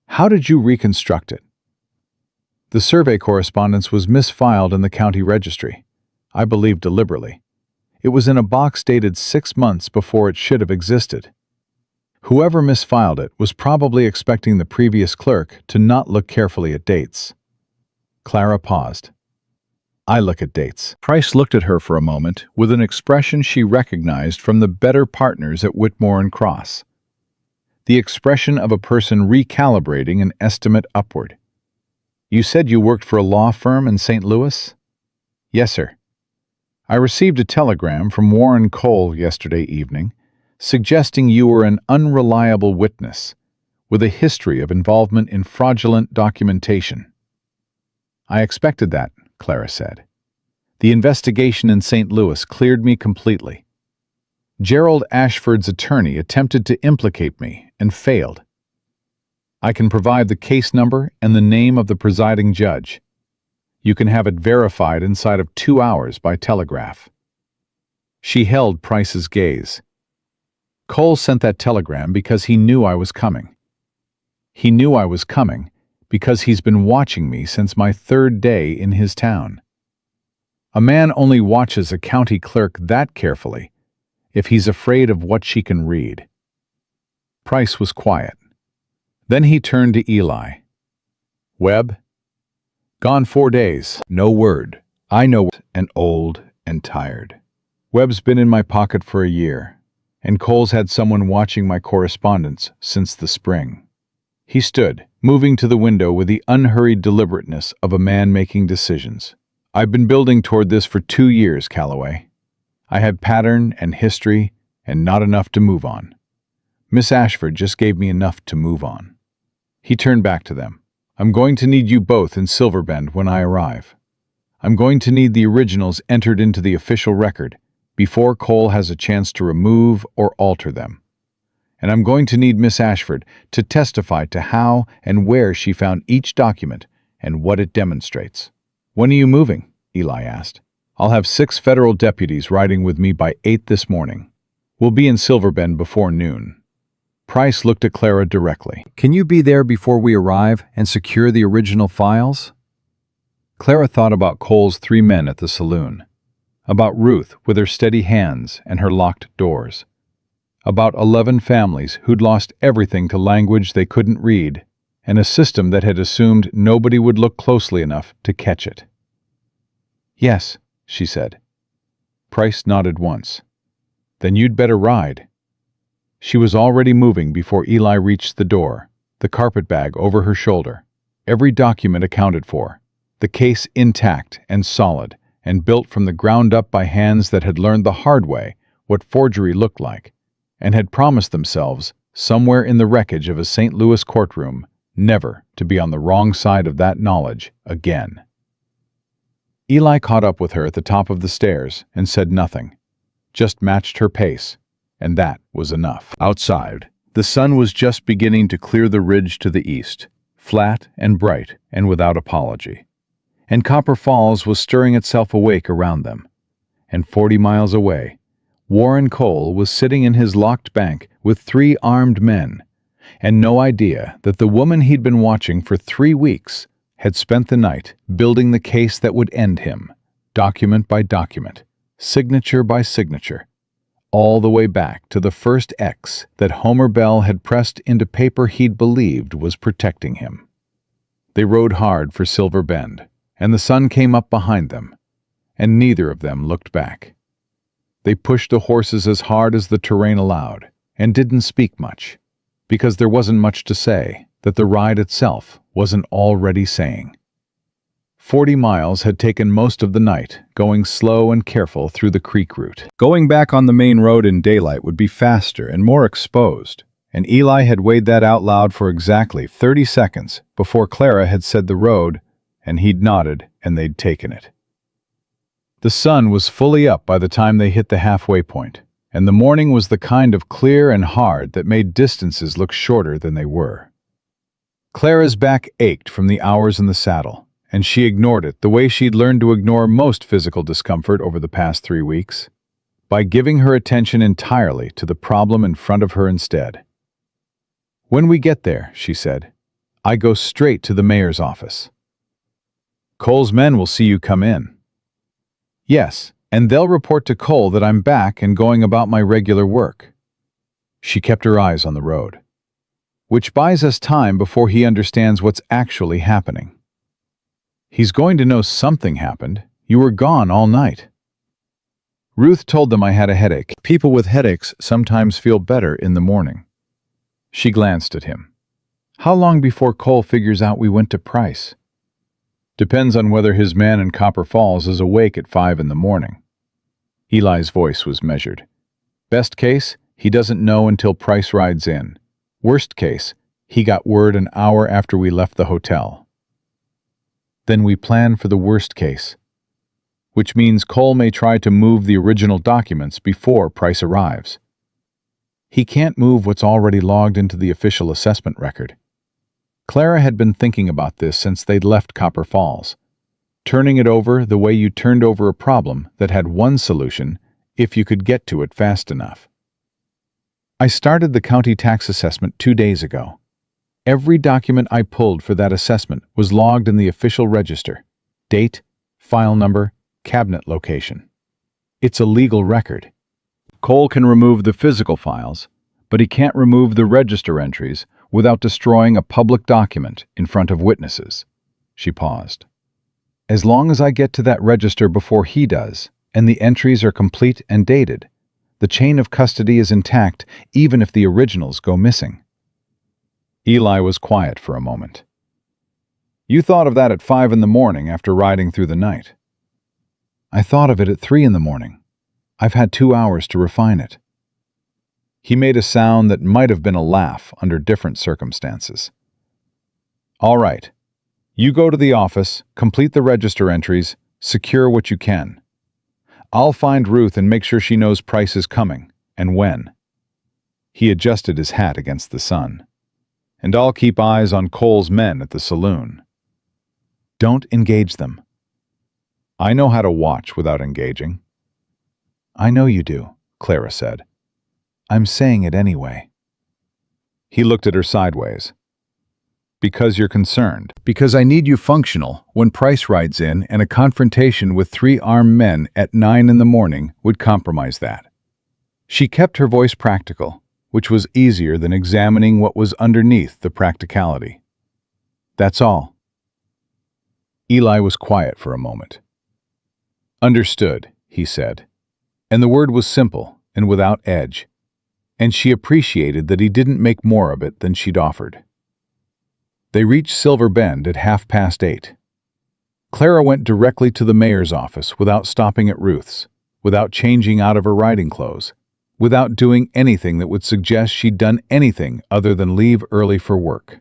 "How did you reconstruct it?" "The survey correspondence was misfiled in the county registry, I believe deliberately. It was in a box dated 6 months before it should have existed. Whoever misfiled it was probably expecting the previous clerk to not look carefully at dates." Clara paused. "I look at dates." Price looked at her for a moment with an expression she recognized from the better partners at Whitmore and Cross. The expression of a person recalibrating an estimate upward. "You said you worked for a law firm in St. Louis?" "Yes, sir. I received a telegram from Warren Cole yesterday evening suggesting you were an unreliable witness with a history of involvement in fraudulent documentation." "I expected that," Clara said. "The investigation in St. Louis cleared me completely. Gerald Ashford's attorney attempted to implicate me and failed. I can provide the case number and the name of the presiding judge. You can have it verified inside of 2 hours by telegraph." She held Price's gaze. "Cole sent that telegram because he knew I was coming. He knew I was coming because he's been watching me since my 3rd day in his town. A man only watches a county clerk that carefully if he's afraid of what she can read. Price was quiet. Then he turned to Eli. Webb? Gone 4 days. No word. I know, and old and tired. Webb's been in my pocket for a year, and Cole's had someone watching my correspondence since the spring. He stood, moving to the window with the unhurried deliberateness of a man making decisions. I've been building toward this for 2 years, Calloway. I had pattern and history, and not enough to move on. Miss Ashford just gave me enough to move on. He turned back to them. I'm going to need you both in Silverbend when I arrive. I'm going to need the originals entered into the official record before Cole has a chance to remove or alter them. And I'm going to need Miss Ashford to testify to how and where she found each document and what it demonstrates. When are you moving? Eli asked. I'll have 6 federal deputies riding with me by 8 this morning. We'll be in Silverbend before noon. Price looked at Clara directly. Can you be there before we arrive and secure the original files? Clara thought about Cole's 3 men at the saloon, about Ruth with her steady hands and her locked doors, about 11 families who'd lost everything to language they couldn't read, and a system that had assumed nobody would look closely enough to catch it. Yes, she said. Price nodded once. Then you'd better ride. She was already moving before Eli reached the door, the carpetbag over her shoulder, every document accounted for, the case intact and solid, and built from the ground up by hands that had learned the hard way what forgery looked like, and had promised themselves, somewhere in the wreckage of a St. Louis courtroom, never to be on the wrong side of that knowledge again. Eli caught up with her at the top of the stairs and said nothing, just matched her pace, and that was enough. Outside, the sun was just beginning to clear the ridge to the east, flat and bright and without apology. And Copper Falls was stirring itself awake around them. And 40 miles away, Warren Cole was sitting in his locked bank with 3 armed men, and no idea that the woman he'd been watching for 3 weeks had spent the night building the case that would end him, document by document, signature by signature, all the way back to the first X that Homer Bell had pressed into paper he'd believed was protecting him. They rode hard for Silver Bend, and the sun came up behind them, and neither of them looked back. They pushed the horses as hard as the terrain allowed, and didn't speak much, because there wasn't much to say that the ride itself wasn't already saying. 40 miles had taken most of the night, going slow and careful through the creek route. Going back on the main road in daylight would be faster and more exposed, and Eli had weighed that out loud for exactly 30 seconds before Clara had said the road, and he'd nodded and they'd taken it. The sun was fully up by the time they hit the halfway point, and the morning was the kind of clear and hard that made distances look shorter than they were. Clara's back ached from the hours in the saddle, and she ignored it the way she'd learned to ignore most physical discomfort over the past 3 weeks, by giving her attention entirely to the problem in front of her instead. When we get there, she said, I go straight to the mayor's office. Cole's men will see you come in. Yes, and they'll report to Cole that I'm back and going about my regular work. She kept her eyes on the road, which buys us time before he understands what's actually happening. He's going to know something happened. You were gone all night. Ruth told them I had a headache. People with headaches sometimes feel better in the morning. She glanced at him. How long before Cole figures out we went to Price? Depends on whether his man in Copper Falls is awake at 5 in the morning. Eli's voice was measured. Best case, he doesn't know until Price rides in. Worst case, he got word an hour after we left the hotel. Then we plan for the worst case, which means Cole may try to move the original documents before Price arrives. He can't move what's already logged into the official assessment record. Clara had been thinking about this since they'd left Copper Falls, turning it over the way you turned over a problem that had one solution if you could get to it fast enough. I started the county tax assessment 2 days ago. Every document I pulled for that assessment was logged in the official register. Date, file number, cabinet location. It's a legal record. Cole can remove the physical files, but he can't remove the register entries without destroying a public document in front of witnesses. She paused. As long as I get to that register before he does, and the entries are complete and dated, the chain of custody is intact even if the originals go missing. Eli was quiet for a moment. You thought of that at 5 in the morning after riding through the night. I thought of it at 3 in the morning. I've had 2 hours to refine it. He made a sound that might have been a laugh under different circumstances. All right. You go to the office, complete the register entries, secure what you can. I'll find Ruth and make sure she knows Price is coming, and when. He adjusted his hat against the sun. And I'll keep eyes on Cole's men at the saloon. Don't engage them. I know how to watch without engaging. I know you do, Clara said. I'm saying it anyway. He looked at her sideways. Because you're concerned. Because I need you functional when Price rides in, and a confrontation with 3 armed men at 9 in the morning would compromise that. She kept her voice practical, which was easier than examining what was underneath the practicality. That's all. Eli was quiet for a moment. Understood, he said. And the word was simple and without edge, and she appreciated that he didn't make more of it than she'd offered. They reached Silver Bend at 8:30. Clara went directly to the mayor's office without stopping at Ruth's, without changing out of her riding clothes, without doing anything that would suggest she'd done anything other than leave early for work.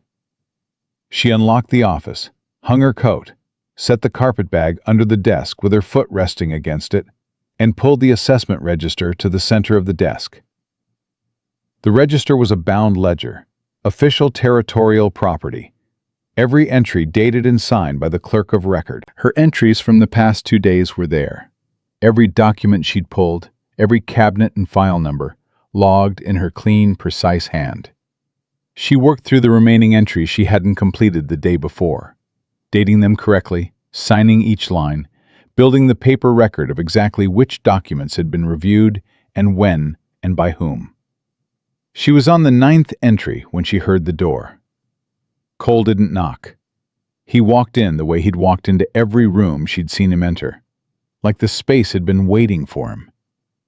She unlocked the office, hung her coat, set the carpetbag under the desk with her foot resting against it, and pulled the assessment register to the center of the desk. The register was a bound ledger, official territorial property, every entry dated and signed by the clerk of record. Her entries from the past 2 days were there. Every document she'd pulled, every cabinet and file number, logged in her clean, precise hand. She worked through the remaining entries she hadn't completed the day before, dating them correctly, signing each line, building the paper record of exactly which documents had been reviewed and when and by whom. She was on the 9th entry when she heard the door. Cole didn't knock. He walked in the way he'd walked into every room she'd seen him enter, like the space had been waiting for him,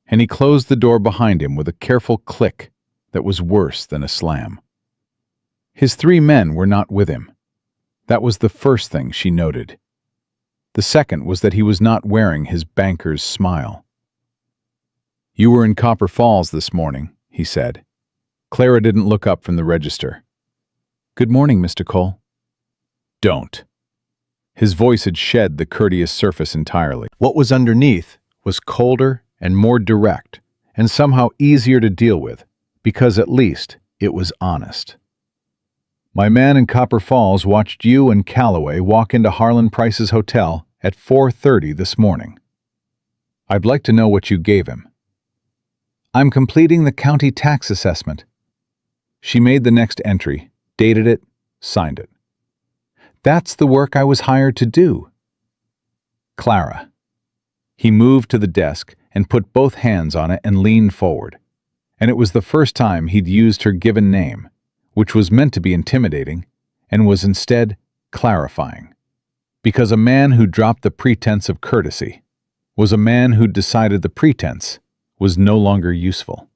and he closed the door behind him with a careful click that was worse than a slam. His 3 men were not with him. That was the first thing she noted. The second was that he was not wearing his banker's smile. You were in Copper Falls this morning, he said. Clara didn't look up from the register. Good morning, Mr. Cole. Don't. His voice had shed the courteous surface entirely. What was underneath was colder and more direct, and somehow easier to deal with, because at least it was honest. My man in Copper Falls watched you and Calloway walk into Harlan Price's hotel at 4:30 this morning. I'd like to know what you gave him. I'm completing the county tax assessment. She made the next entry, dated it, signed it. That's the work I was hired to do. Clara. He moved to the desk and put both hands on it and leaned forward. And it was the first time he'd used her given name, which was meant to be intimidating, and was instead clarifying. Because a man who dropped the pretense of courtesy was a man who decided the pretense was no longer useful.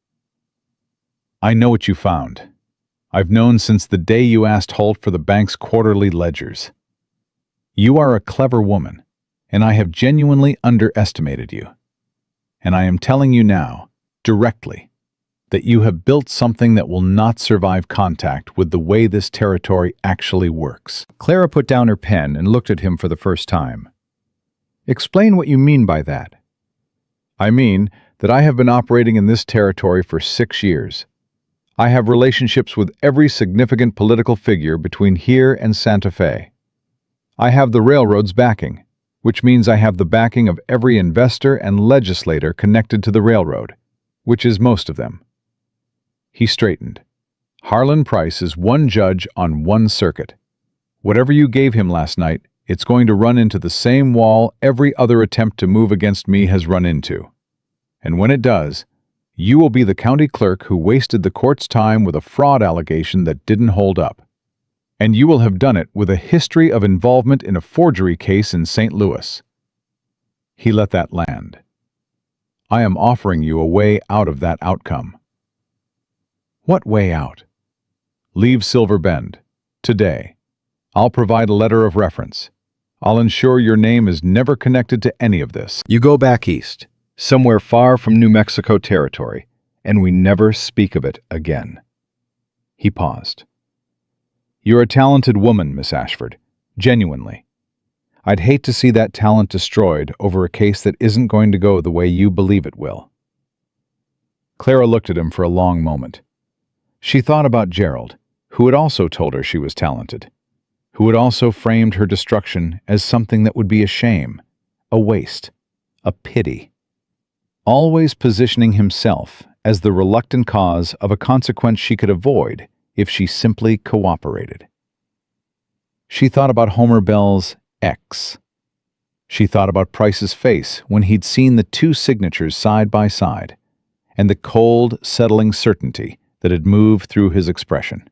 I know what you found. I've known since the day you asked Holt for the bank's quarterly ledgers. You are a clever woman, and I have genuinely underestimated you. And I am telling you now, directly, that you have built something that will not survive contact with the way this territory actually works. Clara put down her pen and looked at him for the first time. Explain what you mean by that. I mean that I have been operating in this territory for 6 years. I have relationships with every significant political figure between here and Santa Fe. I have the railroad's backing, which means I have the backing of every investor and legislator connected to the railroad, which is most of them. He straightened. Harlan Price is one judge on one circuit. Whatever you gave him last night, it's going to run into the same wall every other attempt to move against me has run into. And when it does, You will be the county clerk who wasted the court's time with a fraud allegation that didn't hold up. And you will have done it with a history of involvement in a forgery case in St. Louis." He let that land. "I am offering you a way out of that outcome." "What way out?" "Leave Silver Bend. Today. I'll provide a letter of reference. I'll ensure your name is never connected to any of this." You go back east, somewhere far from New Mexico territory, and we never speak of it again. He paused. "You're a talented woman, Miss Ashford. Genuinely. I'd hate to see that talent destroyed over a case that isn't going to go the way you believe it will." Clara looked at him for a long moment. She thought about Gerald, who had also told her she was talented, who had also framed her destruction as something that would be a shame, a waste, a pity, always positioning himself as the reluctant cause of a consequence she could avoid if she simply cooperated. She thought about Homer Bell's ex. She thought about Price's face when he'd seen the two signatures side by side, and the cold, settling certainty that had moved through his expression.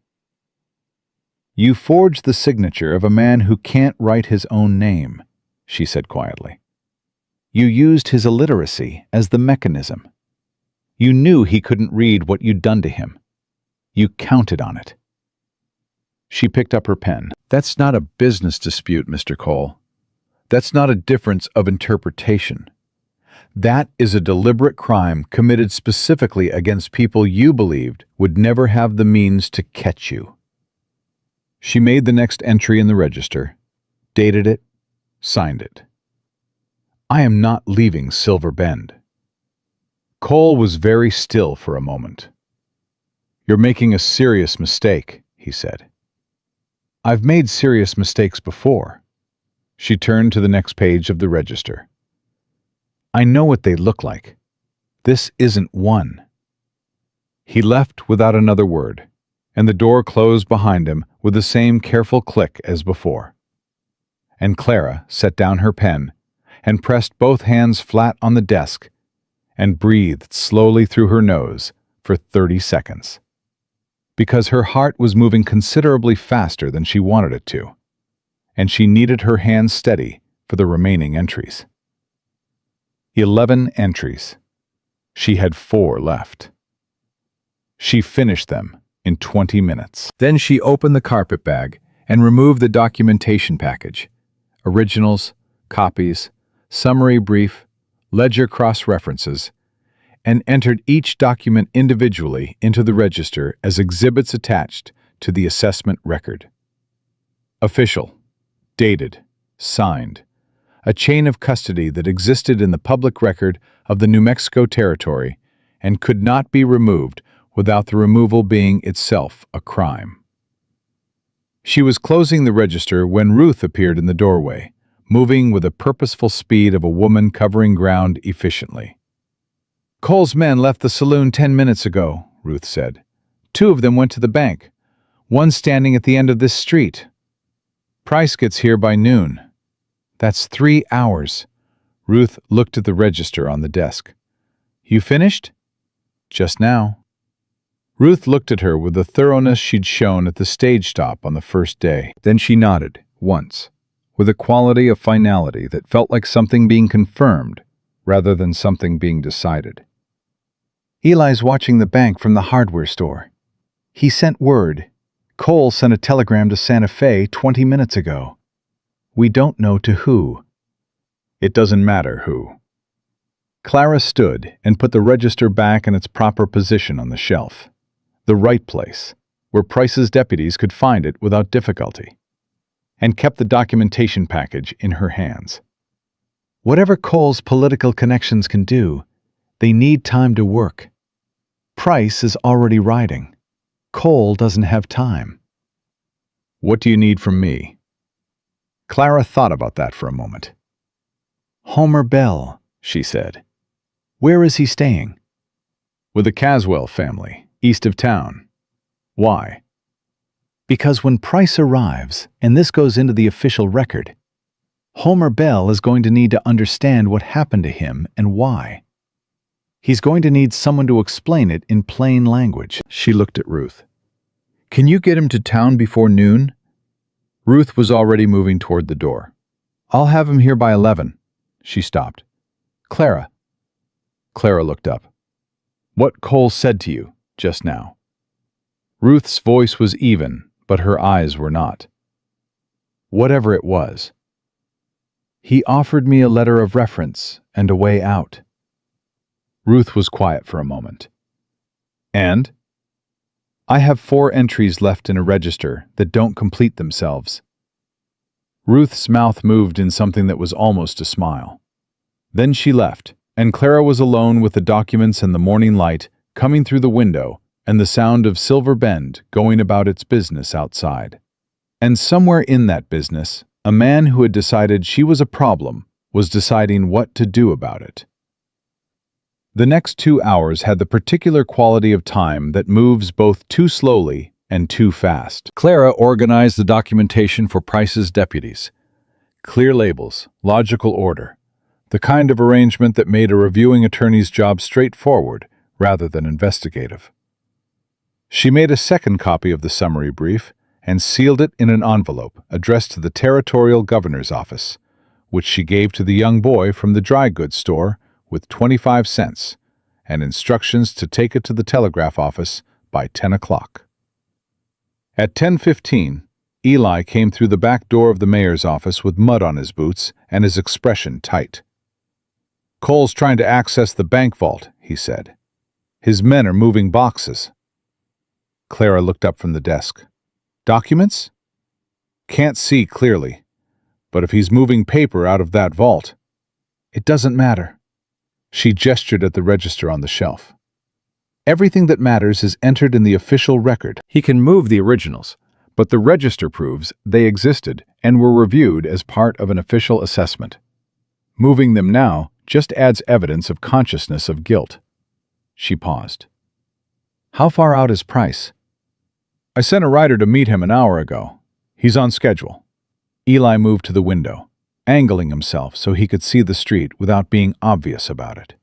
"You forged the signature of a man who can't write his own name," she said quietly. "You used his illiteracy as the mechanism. You knew he couldn't read what you'd done to him. You counted on it." She picked up her pen. "That's not a business dispute, Mr. Cole. That's not a difference of interpretation. That is a deliberate crime committed specifically against people you believed would never have the means to catch you." She made the next entry in the register, dated it, signed it. "I am not leaving Silver Bend." Cole was very still for a moment. "You're making a serious mistake," he said. "I've made serious mistakes before." She turned to the next page of the register. "I know what they look like. This isn't one." He left without another word, and the door closed behind him with the same careful click as before. And Clara set down her pen and pressed both hands flat on the desk and breathed slowly through her nose for 30 seconds. Because her heart was moving considerably faster than she wanted it to, and she needed her hands steady for the remaining entries. 11 entries. She had 4 left. She finished them in 20 minutes. Then she opened the carpet bag and removed the documentation package. Originals, copies, summary brief, ledger cross-references, and entered each document individually into the register as exhibits attached to the assessment record. Official, dated, signed, a chain of custody that existed in the public record of the New Mexico territory and could not be removed without the removal being itself a crime. She was closing the register when Ruth appeared in the doorway, moving with the purposeful speed of a woman covering ground efficiently. "Cole's men left the saloon 10 minutes ago," Ruth said. 2 of them went to the bank, one standing at the end of this street. Price gets here by noon. That's 3 hours. Ruth looked at the register on the desk. "You finished?" "Just now." Ruth looked at her with the thoroughness she'd shown at the stage stop on the first day. Then she nodded, once, with a quality of finality that felt like something being confirmed rather than something being decided. "Eli's watching the bank from the hardware store. He sent word. Cole sent a telegram to Santa Fe 20 minutes ago. We don't know to who." "It doesn't matter who." Clara stood and put the register back in its proper position on the shelf, the right place, where Price's deputies could find it without difficulty, and kept the documentation package in her hands. Whatever Cole's political connections can do, they need time to work. Price is already riding. Cole doesn't have time. "What do you need from me?" Clara thought about that for a moment. "Homer Bell," she said. "Where is he staying?" "With the Caswell family, east of town." "Why?" "Because when Price arrives, and this goes into the official record, Homer Bell is going to need to understand what happened to him and why. He's going to need someone to explain it in plain language. She looked at Ruth. Can you get him to town before noon? Ruth was already moving toward the door. I'll have him here by 11. She stopped. Clara. Clara looked up. What Cole said to you just now. Ruth's voice was even, but her eyes were not. Whatever it was. He offered me a letter of reference and a way out. Ruth was quiet for a moment. And? I have 4 entries left in a register that don't complete themselves. Ruth's mouth moved in something that was almost a smile. Then she left, and Clara was alone with the documents and the morning light coming through the window and the sound of Silver Bend going about its business outside. And somewhere in that business, a man who had decided she was a problem was deciding what to do about it. The next 2 hours had the particular quality of time that moves both too slowly and too fast. Clara organized the documentation for Price's deputies. Clear labels, logical order, the kind of arrangement that made a reviewing attorney's job straightforward rather than investigative. She made a second copy of the summary brief and sealed it in an envelope addressed to the Territorial Governor's office, which she gave to the young boy from the dry goods store with 25 cents and instructions to take it to the telegraph office by 10 o'clock. At 10:15, Eli came through the back door of the mayor's office with mud on his boots and his expression tight. Cole's trying to access the bank vault, he said. His men are moving boxes. Clara looked up from the desk. Documents? Can't see clearly, but if he's moving paper out of that vault, it doesn't matter. She gestured at the register on the shelf. Everything that matters is entered in the official record. He can move the originals, but the register proves they existed and were reviewed as part of an official assessment. Moving them now just adds evidence of consciousness of guilt. She paused. How far out is Price? I sent a rider to meet him an hour ago. He's on schedule. Eli moved to the window, angling himself so he could see the street without being obvious about it.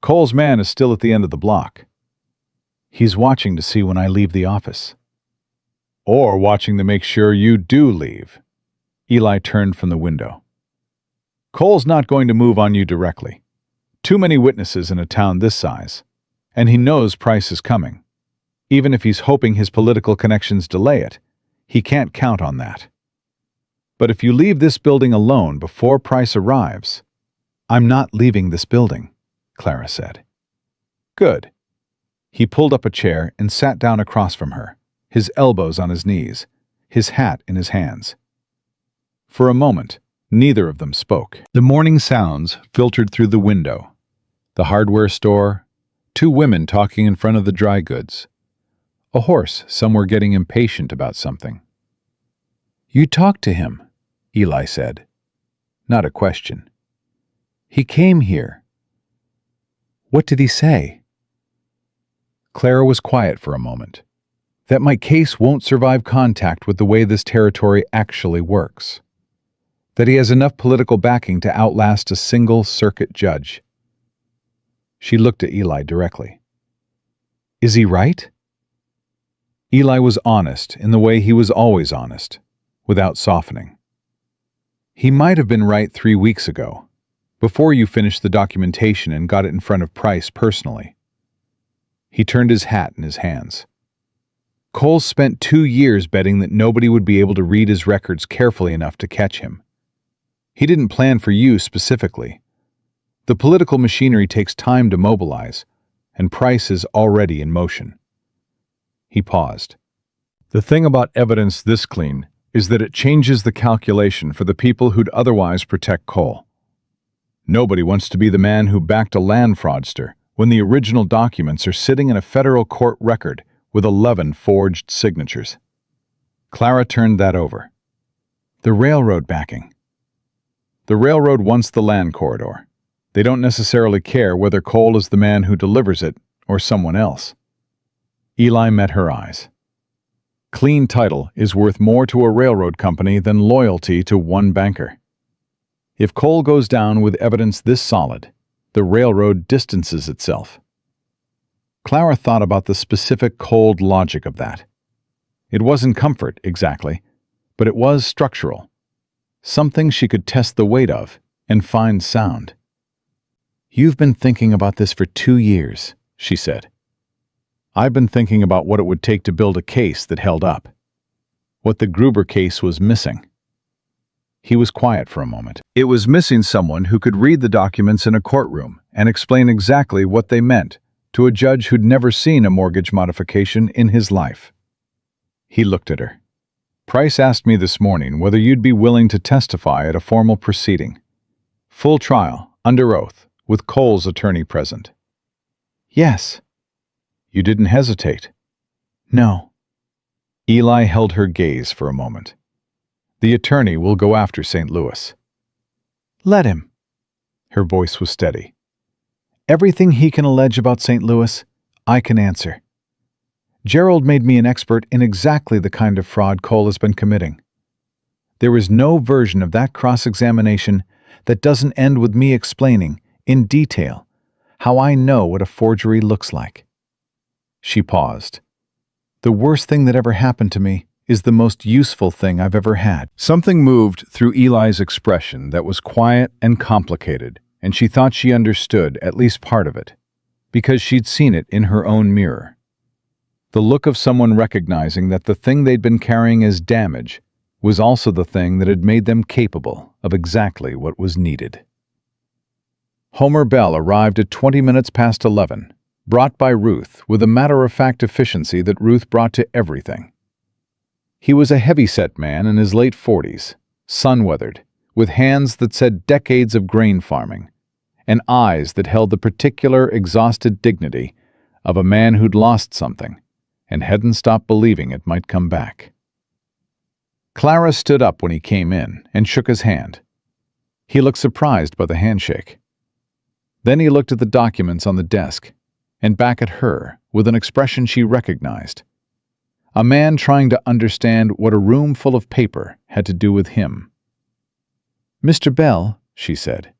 Cole's man is still at the end of the block. He's watching to see when I leave the office. Or watching to make sure you do leave. Eli turned from the window. Cole's not going to move on you directly. Too many witnesses in a town this size, and he knows Price is coming. Even if he's hoping his political connections delay it, he can't count on that. But if you leave this building alone before Price arrives, I'm not leaving this building, Clara said. Good. He pulled up a chair and sat down across from her, his elbows on his knees, his hat in his hands. For a moment, neither of them spoke. The morning sounds filtered through the window. The hardware store, 2 women talking in front of the dry goods, a horse somewhere getting impatient about something. You talked to him, Eli said. Not a question. He came here. What did he say? Clara was quiet for a moment. That my case won't survive contact with the way this territory actually works. That he has enough political backing to outlast a single circuit judge. She looked at Eli directly. Is he right? Eli was honest in the way he was always honest, without softening. He might have been right 3 weeks ago, before you finished the documentation and got it in front of Price personally. He turned his hat in his hands. Cole spent 2 years betting that nobody would be able to read his records carefully enough to catch him. He didn't plan for you specifically. The political machinery takes time to mobilize, and Price is already in motion. He paused. The thing about evidence this clean is that it changes the calculation for the people who'd otherwise protect Cole. Nobody wants to be the man who backed a land fraudster when the original documents are sitting in a federal court record with 11 forged signatures. Clara turned that over. The railroad backing. The railroad wants the land corridor. They don't necessarily care whether Cole is the man who delivers it or someone else. Eli met her eyes. Clean title is worth more to a railroad company than loyalty to one banker. If Cole goes down with evidence this solid, The railroad distances itself. Clara thought about the specific cold logic of that. It wasn't comfort, exactly, but it was structural. Something she could test the weight of and find sound. "You've been thinking about this for 2 years," she said. "I've been thinking about what it would take to build a case that held up. What the Gruber case was missing." He was quiet for a moment. It was missing someone who could read the documents in a courtroom and explain exactly what they meant to a judge who'd never seen a mortgage modification in his life. He looked at her. "Price asked me this morning whether you'd be willing to testify at a formal proceeding. Full trial, under oath, with Cole's attorney present." "Yes." "You didn't hesitate?" "No." Eli held her gaze for a moment. "The attorney will go after St. Louis." "Let him." Her voice was steady. "Everything he can allege about St. Louis, I can answer. Gerald made me an expert in exactly the kind of fraud Cole has been committing. There is no version of that cross-examination that doesn't end with me explaining, in detail, how I know what a forgery looks like." She paused. "The worst thing that ever happened to me is the most useful thing I've ever had." Something moved through Eli's expression that was quiet and complicated, and she thought she understood at least part of it, because she'd seen it in her own mirror. The look of someone recognizing that the thing they'd been carrying as damage was also the thing that had made them capable of exactly what was needed. Homer Bell arrived at 20 minutes past 11, brought by Ruth with a matter-of-fact efficiency that Ruth brought to everything. He was a heavy-set man in his late 40s, sun-weathered, with hands that said decades of grain farming, and eyes that held the particular exhausted dignity of a man who'd lost something and hadn't stopped believing it might come back. Clara stood up when he came in and shook his hand. He looked surprised by the handshake. Then he looked at the documents on the desk and back at her with an expression she recognized. A man trying to understand what a room full of paper had to do with him. "Mr. Bell," she said,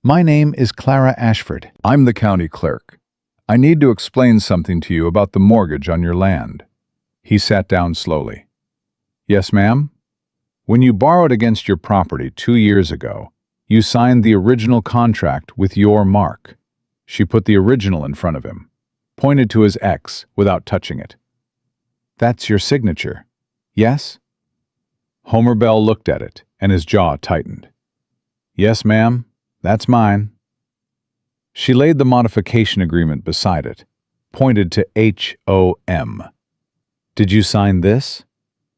"my name is Clara Ashford. I'm the county clerk. I need to explain something to you about the mortgage on your land." He sat down slowly. "Yes, ma'am? When you borrowed against your property 2 years ago, you signed the original contract with your mark." She put the original in front of him, pointed to his X without touching it. "That's your signature, yes?" Homer Bell looked at it, and his jaw tightened. "Yes, ma'am, that's mine." She laid the modification agreement beside it, pointed to HOM. "Did you sign this?"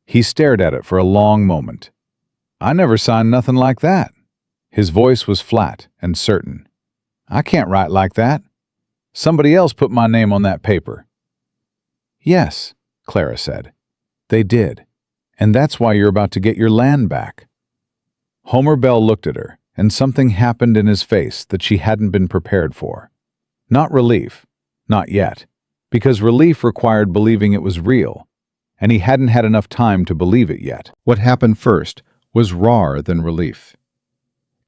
He stared at it for a long moment. "I never signed nothing like that." His voice was flat and certain. "I can't write like that. Somebody else put my name on that paper." "Yes," Clara said. "They did. And that's why you're about to get your land back." Homer Bell looked at her, and something happened in his face that she hadn't been prepared for. Not relief, not yet, because relief required believing it was real, and he hadn't had enough time to believe it yet. What happened first was rawer than relief.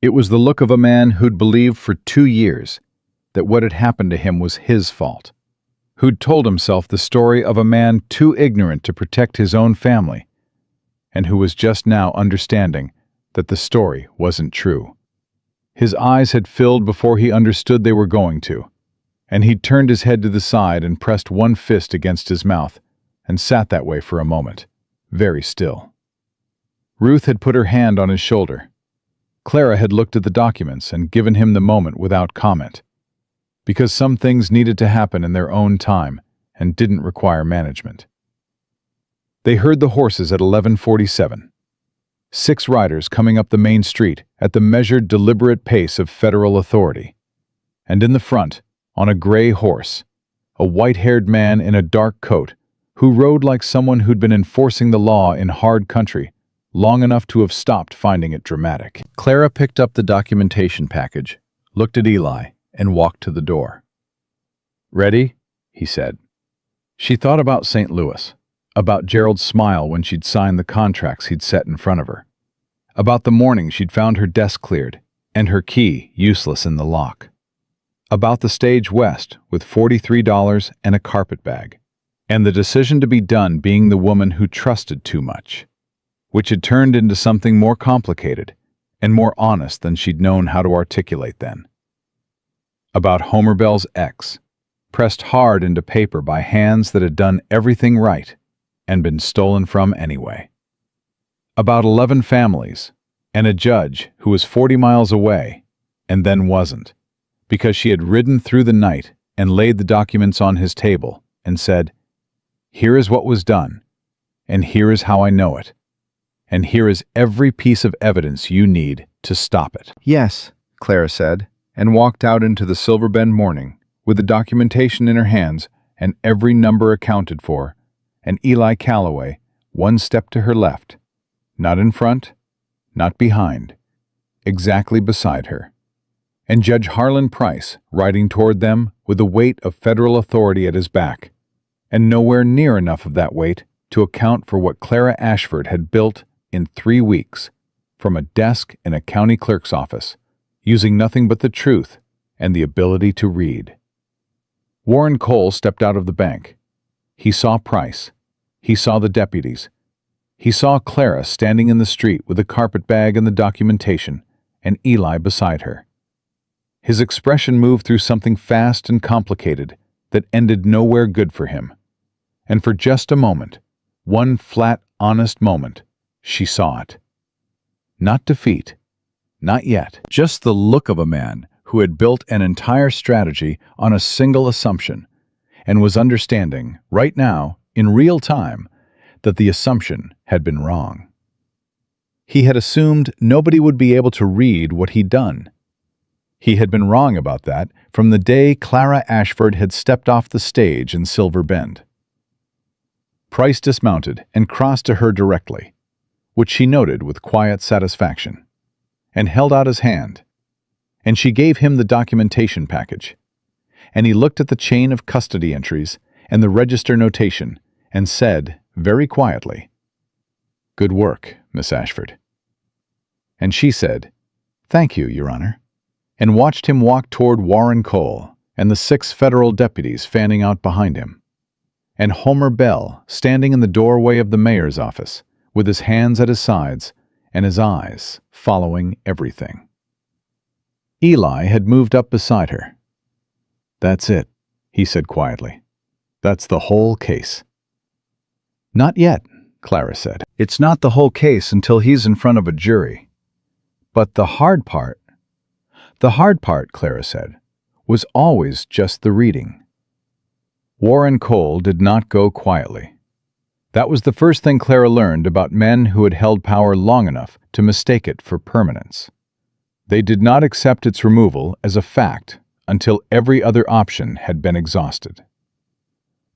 It was the look of a man who'd believed for 2 years that what had happened to him was his fault, who'd told himself the story of a man too ignorant to protect his own family, and who was just now understanding that the story wasn't true. His eyes had filled before he understood they were going to, and he'd turned his head to the side and pressed one fist against his mouth and sat that way for a moment, very still. Ruth had put her hand on his shoulder. Clara had looked at the documents and given him the moment without comment, because some things needed to happen in their own time and didn't require management. They heard the horses at 11:47. 6 riders coming up the main street at the measured, deliberate pace of federal authority. And in the front, on a gray horse, a white-haired man in a dark coat who rode like someone who'd been enforcing the law in hard country long enough to have stopped finding it dramatic. Clara picked up the documentation package, looked at Eli, and walked to the door. "Ready?" he said. She thought about St. Louis, about Gerald's smile when she'd signed the contracts he'd set in front of her, about the morning she'd found her desk cleared and her key useless in the lock. about the stage west with $43 and a carpet bag, and the decision to be done being the woman who trusted too much, which had turned into something more complicated and more honest than she'd known how to articulate then. About Homer Bell's ex, pressed hard into paper by hands that had done everything right and been stolen from anyway. About 11 families and a judge who was 40 miles away and then wasn't, because she had ridden through the night and laid the documents on his table and said, "Here is what was done, and here is how I know it, and here is every piece of evidence you need to stop it." "Yes," Clara said, and walked out into the Silver Bend morning with the documentation in her hands and every number accounted for, and Eli Calloway one step to her left, not in front, not behind, exactly beside her, and Judge Harlan Price riding toward them with the weight of federal authority at his back, and nowhere near enough of that weight to account for what Clara Ashford had built in 3 weeks from a desk in a county clerk's office, using nothing but the truth and the ability to read. Warren Cole stepped out of the bank. He saw Price. He saw the deputies. He saw Clara standing in the street with the carpet bag and the documentation, and Eli beside her. His expression moved through something fast and complicated that ended nowhere good for him. And for just a moment, one flat, honest moment, she saw it. Not defeat. Not yet. Just the look of a man who had built an entire strategy on a single assumption and was understanding, right now, in real time, that the assumption had been wrong. He had assumed nobody would be able to read what he'd done. He had been wrong about that from the day Clara Ashford had stepped off the stage in Silver Bend. Price dismounted and crossed to her directly, which she noted with quiet satisfaction, and held out his hand, and she gave him the documentation package, and he looked at the chain of custody entries and the register notation and said, very quietly, "Good work, Miss Ashford." And she said, "Thank you, Your Honor," and watched him walk toward Warren Cole and the 6 federal deputies fanning out behind him, and Homer Bell standing in the doorway of the mayor's office with his hands at his sides and his eyes following everything. Eli had moved up beside her. "That's it," he said quietly. "That's the whole case." "Not yet," Clara said. "It's not the whole case until he's in front of a jury. But the hard part, Clara said, was always just the reading." Warren Cole did not go quietly. That was the first thing Clara learned about men who had held power long enough to mistake it for permanence. They did not accept its removal as a fact until every other option had been exhausted.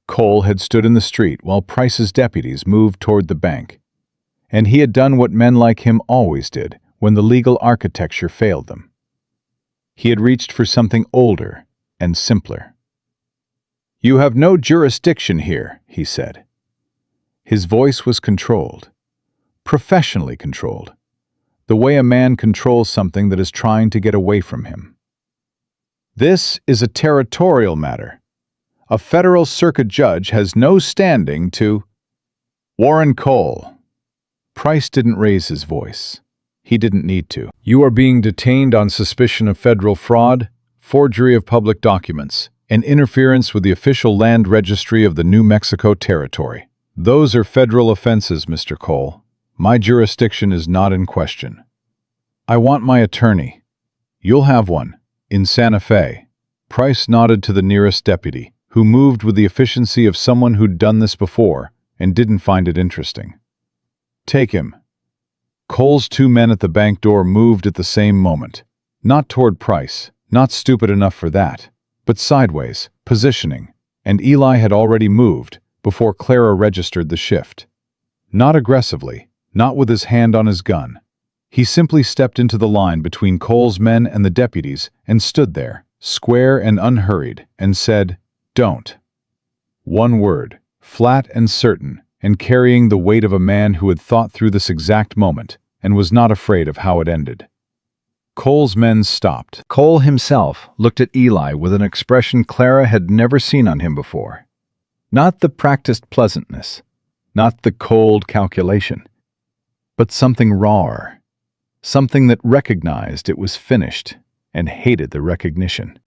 Cole had stood in the street while Price's deputies moved toward the bank, and he had done what men like him always did when the legal architecture failed them. He had reached for something older and simpler. "You have no jurisdiction here," he said. His voice was controlled, professionally controlled, the way a man controls something that is trying to get away from him. "This is a territorial matter. A federal circuit judge has no standing to—" "Warren Cole." Price didn't raise his voice. He didn't need to. "You are being detained on suspicion of federal fraud, forgery of public documents, and interference with the official land registry of the New Mexico Territory. Those are federal offenses, Mr. Cole. My jurisdiction is not in question. I want my attorney. You'll have one. In Santa Fe." Price nodded to the nearest deputy, who moved with the efficiency of someone who'd done this before and didn't find it interesting. "Take him." Cole's 2 men at the bank door moved at the same moment. Not toward Price, not stupid enough for that, but sideways, positioning, and Eli had already moved before Clara registered the shift. Not aggressively, not with his hand on his gun. He simply stepped into the line between Cole's men and the deputies and stood there, square and unhurried, and said, "Don't." One word, flat and certain, and carrying the weight of a man who had thought through this exact moment and was not afraid of how it ended. Cole's men stopped. Cole himself looked at Eli with an expression Clara had never seen on him before. Not the practiced pleasantness, not the cold calculation, but something rawer, something that recognized it was finished and hated the recognition.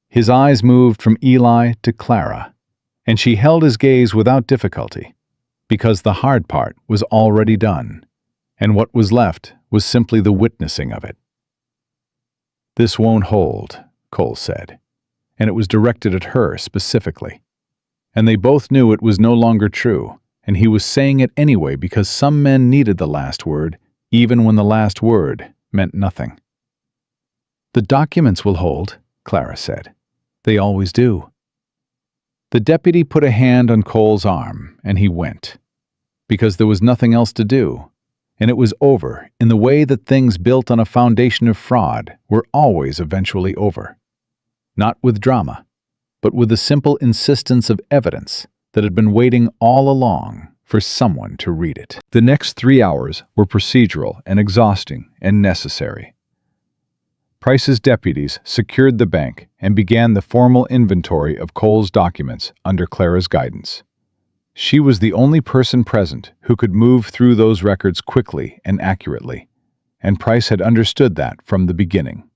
His eyes moved from Eli to Clara, and she held his gaze without difficulty, because the hard part was already done, and what was left was simply the witnessing of it. "This won't hold," Cole said, and it was directed at her specifically. And they both knew it was no longer true, and he was saying it anyway because some men needed the last word, even when the last word meant nothing. "The documents will hold," Clara said. "They always do." The deputy put a hand on Cole's arm, and he went, because there was nothing else to do. And it was over in the way that things built on a foundation of fraud were always eventually over. Not with drama, but with the simple insistence of evidence that had been waiting all along for someone to read it. The next 3 hours were procedural and exhausting and necessary. Price's deputies secured the bank and began the formal inventory of Cole's documents under Clara's guidance. She was the only person present who could move through those records quickly and accurately, and Price had understood that from the beginning.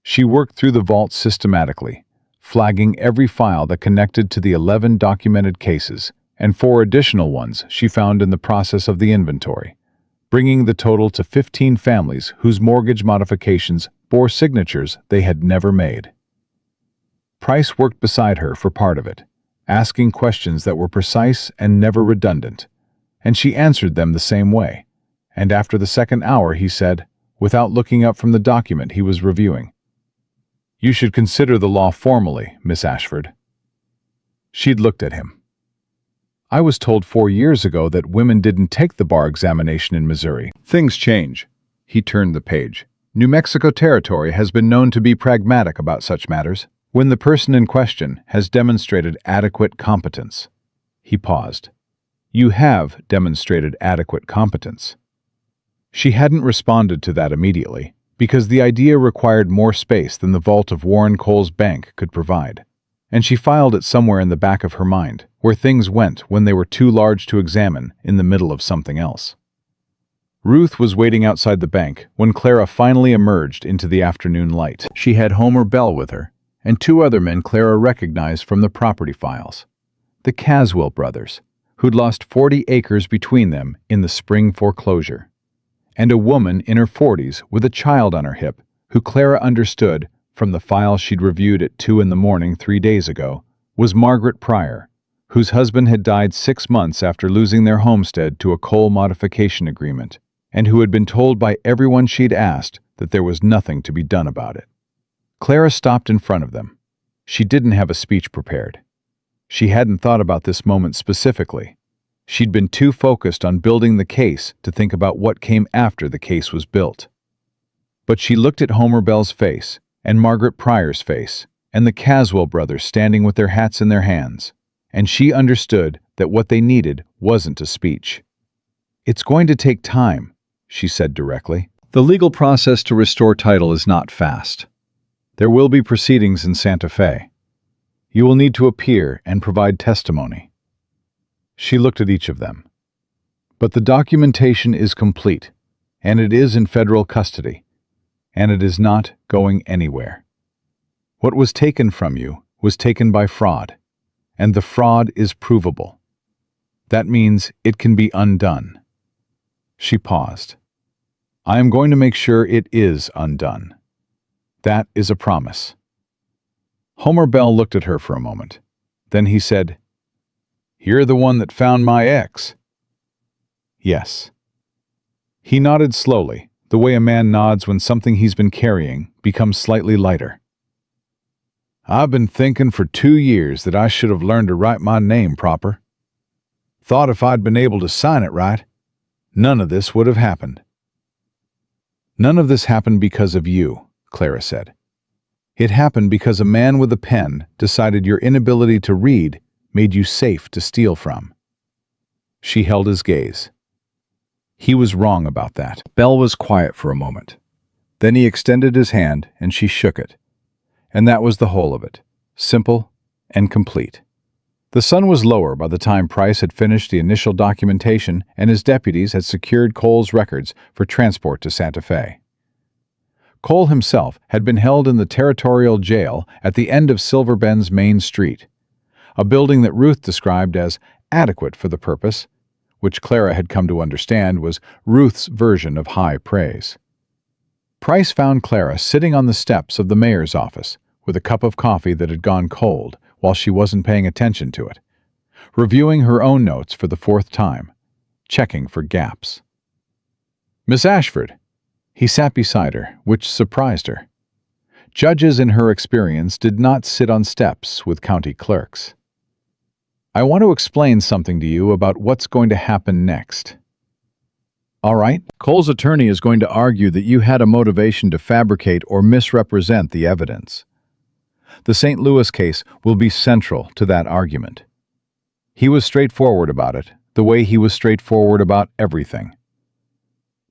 She worked through the vault systematically, flagging every file that connected to the 11 documented cases and 4 additional ones she found in the process of the inventory, bringing the total to 15 families whose mortgage modifications bore signatures they had never made. Price worked beside her for part of it, asking questions that were precise and never redundant, and she answered them the same way, and after the second hour he said, without looking up from the document he was reviewing, "You should consider the law formally, Miss Ashford." She'd looked at him. "I was told 4 years ago that women didn't take the bar examination in Missouri." "Things change." He turned the page. "New Mexico Territory has been known to be pragmatic about such matters when the person in question has demonstrated adequate competence." He paused. "You have demonstrated adequate competence." She hadn't responded to that immediately, because the idea required more space than the vault of Warren Cole's bank could provide, and she filed it somewhere in the back of her mind, where things went when they were too large to examine in the middle of something else. Ruth was waiting outside the bank when Clara finally emerged into the afternoon light. She had Homer Bell with her, and 2 other men Clara recognized from the property files. The Caswell brothers, who'd lost 40 acres between them in the spring foreclosure, and a woman in her 40s with a child on her hip who Clara understood, from the file she'd reviewed at 2 in the morning 3 days ago, was Margaret Pryor, whose husband had died 6 months after losing their homestead to a coal modification agreement, and who had been told by everyone she'd asked that there was nothing to be done about it. Clara stopped in front of them. She didn't have a speech prepared. She hadn't thought about this moment specifically. She'd been too focused on building the case to think about what came after the case was built. But she looked at Homer Bell's face, and Margaret Pryor's face, and the Caswell brothers standing with their hats in their hands, and she understood that what they needed wasn't a speech. "It's going to take time," she said directly. "The legal process to restore title is not fast. There will be proceedings in Santa Fe. You will need to appear and provide testimony." She looked at each of them. "But the documentation is complete, and it is in federal custody, and it is not going anywhere. What was taken from you was taken by fraud, and the fraud is provable. That means it can be undone." She paused. "I am going to make sure it is undone. That is a promise." Homer Bell looked at her for a moment. Then he said, "You're the one that found my ex." "Yes." He nodded slowly, the way a man nods when something he's been carrying becomes slightly lighter. "I've been thinking for 2 years that I should have learned to write my name proper. Thought if I'd been able to sign it right, none of this would have happened." "None of this happened because of you," Clara said. "It happened because a man with a pen decided your inability to read made you safe to steal from." She held his gaze. He was wrong about that. Bell was quiet for a moment. Then he extended his hand, and she shook it. And that was the whole of it, simple and complete. The sun was lower by the time Price had finished the initial documentation and his deputies had secured Cole's records for transport to Santa Fe. Cole himself had been held in the territorial jail at the end of Silver Bend's main street, a building that Ruth described as adequate for the purpose, which Clara had come to understand was Ruth's version of high praise. Price found Clara sitting on the steps of the mayor's office with a cup of coffee that had gone cold while she wasn't paying attention to it, reviewing her own notes for the fourth time, checking for gaps. "Miss Ashford." He sat beside her, which surprised her. Judges in her experience did not sit on steps with county clerks. "I want to explain something to you about what's going to happen next." "All right." Cole's attorney is going to argue that you had a motivation to fabricate or misrepresent the evidence. The St. Louis case will be central to that argument. He was straightforward about it, the way he was straightforward about everything.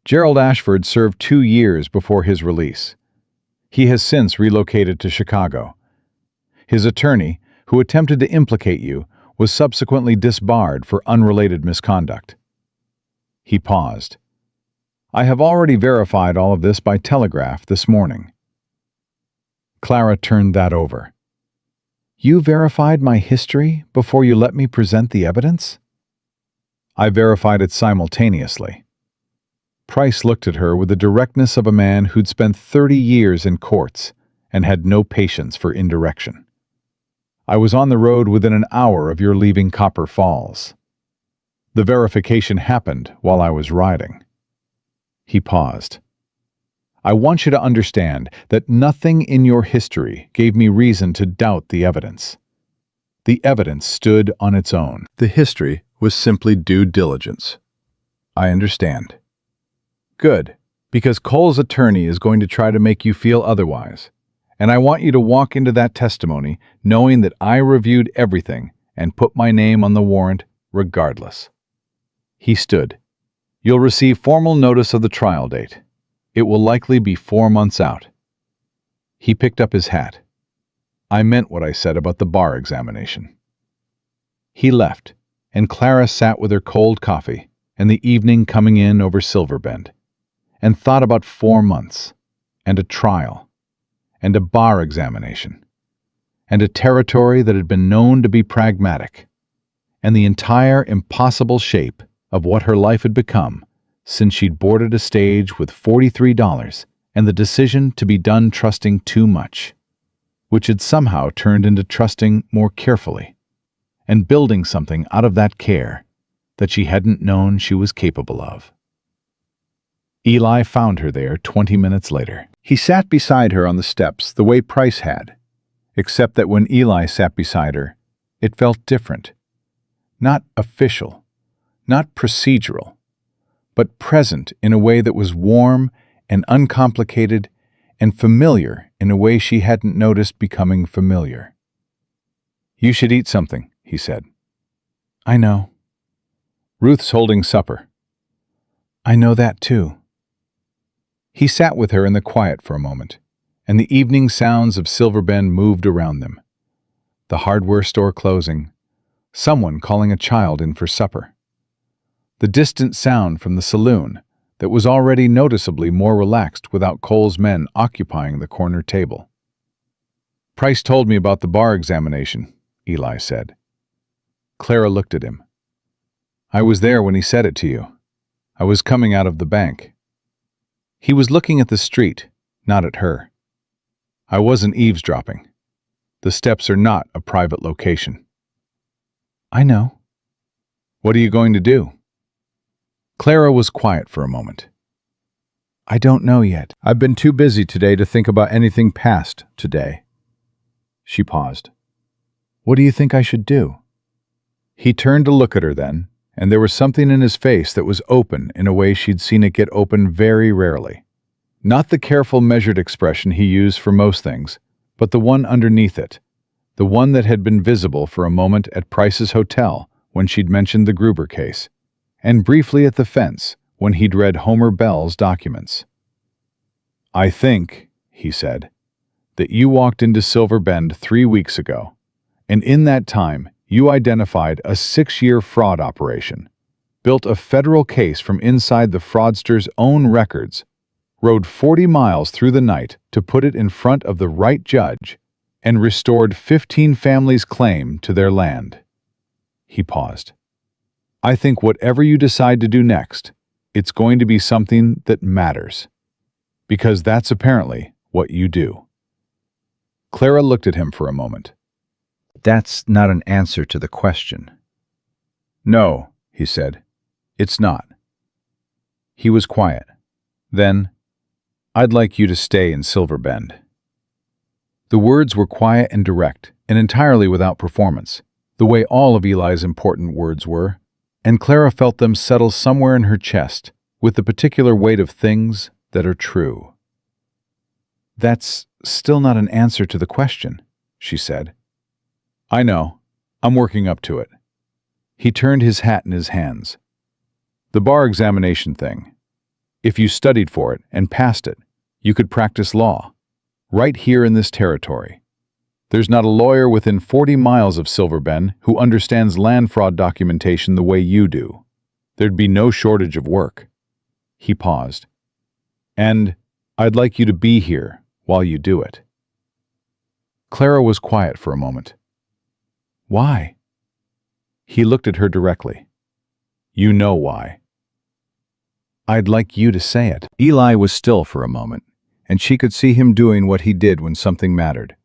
Gerald Ashford served 2 years before his release. He has since relocated to Chicago. His attorney, who attempted to implicate you, was subsequently disbarred for unrelated misconduct. He paused. "I have already verified all of this by telegraph this morning." Clara turned that over. "You verified my history before you let me present the evidence?" "I verified it simultaneously." Price looked at her with the directness of a man who'd spent 30 years in courts and had no patience for indirection. "I was on the road within an hour of your leaving Copper Falls. The verification happened while I was riding." He paused. "I want you to understand that nothing in your history gave me reason to doubt the evidence. The evidence stood on its own. The history was simply due diligence." "I understand." "Good, because Cole's attorney is going to try to make you feel otherwise, and I want you to walk into that testimony knowing that I reviewed everything and put my name on the warrant regardless." He stood. "You'll receive formal notice of the trial date. It will likely be 4 months out." He picked up his hat. "I meant what I said about the bar examination." He left, and Clara sat with her cold coffee and the evening coming in over Silver Bend, and thought about 4 months, and a trial, and a bar examination, and a territory that had been known to be pragmatic, and the entire impossible shape of what her life had become since she'd boarded a stage with $43 and the decision to be done trusting too much, which had somehow turned into trusting more carefully, and building something out of that care that she hadn't known she was capable of. Eli found her there 20 minutes later. He sat beside her on the steps the way Price had, except that when Eli sat beside her, it felt different. Not official, not procedural, but present in a way that was warm and uncomplicated and familiar in a way she hadn't noticed becoming familiar. "You should eat something," he said. "I know." "Ruth's holding supper." "I know that too." He sat with her in the quiet for a moment, and the evening sounds of Silver Bend moved around them. The hardware store closing, someone calling a child in for supper. The distant sound from the saloon that was already noticeably more relaxed without Cole's men occupying the corner table. "Price told me about the bar examination," Eli said. Clara looked at him. "I was there when he said it to you. I was coming out of the bank." He was looking at the street, not at her. "I wasn't eavesdropping. The steps are not a private location." "I know." "What are you going to do?" Clara was quiet for a moment. "I don't know yet. I've been too busy today to think about anything past today." She paused. "What do you think I should do?" He turned to look at her then, and there was something in his face that was open in a way she'd seen it get open very rarely. Not the careful, measured expression he used for most things, but the one underneath it, the one that had been visible for a moment at Price's hotel when she'd mentioned the Gruber case, and briefly at the fence when he'd read Homer Bell's documents. "I think," he said, "that you walked into Silver Bend 3 weeks ago, and in that time you identified a 6-year fraud operation, built a federal case from inside the fraudster's own records, rode 40 miles through the night to put it in front of the right judge, and restored 15 families' claim to their land." He paused. "I think whatever you decide to do next, it's going to be something that matters. Because that's apparently what you do." Clara looked at him for a moment. That's not an answer to the question. "No," he said, "it's not." He was quiet. Then, "I'd like you to stay in Silver Bend." The words were quiet and direct, and entirely without performance, the way all of Eli's important words were, and Clara felt them settle somewhere in her chest with the particular weight of things that are true. "That's still not an answer to the question," she said. "I know. I'm working up to it." He turned his hat in his hands. "The bar examination thing. If you studied for it and passed it, you could practice law, right here in this territory. There's not a lawyer within 40 miles of Silver Bend who understands land fraud documentation the way you do. There'd be no shortage of work." He paused. "And I'd like you to be here while you do it." Clara was quiet for a moment. "Why?" He looked at her directly. "You know why." "I'd like you to say it." Eli was still for a moment, and she could see him doing what he did when something mattered,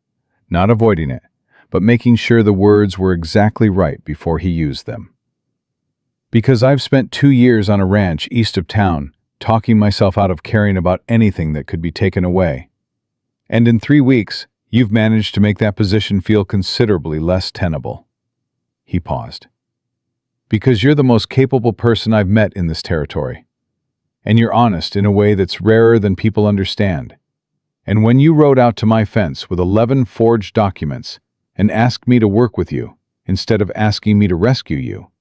not avoiding it, but making sure the words were exactly right before he used them. "Because I've spent 2 years on a ranch east of town, talking myself out of caring about anything that could be taken away. And in 3 weeks, you've managed to make that position feel considerably less tenable." He paused. "Because you're the most capable person I've met in this territory. And you're honest in a way that's rarer than people understand. And when you rode out to my fence with 11 forged documents and asked me to work with you instead of asking me to rescue you,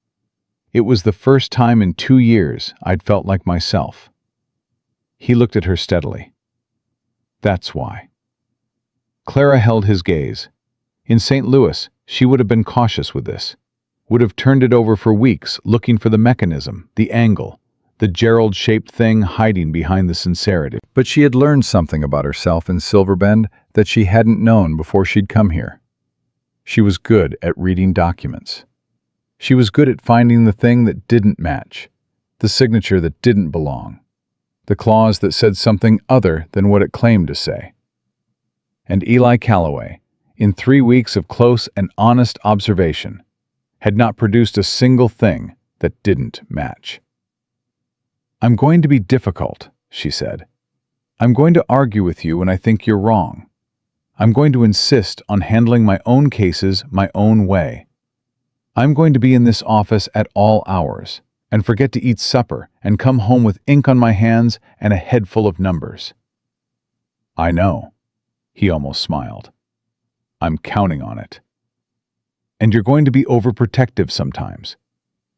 it was the first time in 2 years I'd felt like myself." He looked at her steadily. "That's why." Clara held his gaze. In St. Louis, she would have been cautious with this, would have turned it over for weeks looking for the mechanism, the angle, the Gerald-shaped thing hiding behind the sincerity. But she had learned something about herself in Silver Bend that she hadn't known before she'd come here. She was good at reading documents. She was good at finding the thing that didn't match, the signature that didn't belong, the clause that said something other than what it claimed to say. And Eli Calloway, in 3 weeks of close and honest observation, had not produced a single thing that didn't match. "I'm going to be difficult," she said. "I'm going to argue with you when I think you're wrong. I'm going to insist on handling my own cases my own way. I'm going to be in this office at all hours, and forget to eat supper and come home with ink on my hands and a head full of numbers." "I know." He almost smiled. "I'm counting on it." "And you're going to be overprotective sometimes.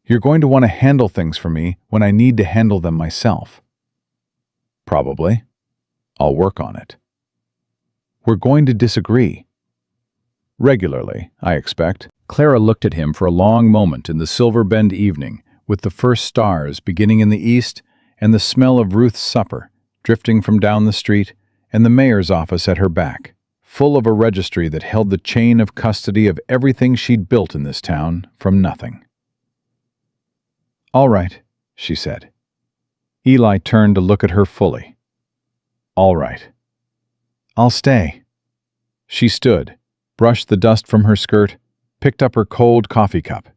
You're going to want to handle things for me when I need to handle them myself." "Probably. I'll work on it." "We're going to disagree." "Regularly, I expect." Clara looked at him for a long moment in the Silver Bend evening, with the first stars beginning in the east and the smell of Ruth's supper drifting from down the street and the mayor's office at her back, full of a registry that held the chain of custody of everything she'd built in this town from nothing. "All right," she said. Eli turned to look at her fully. "All right. I'll stay." She stood, brushed the dust from her skirt, picked up her cold coffee cup.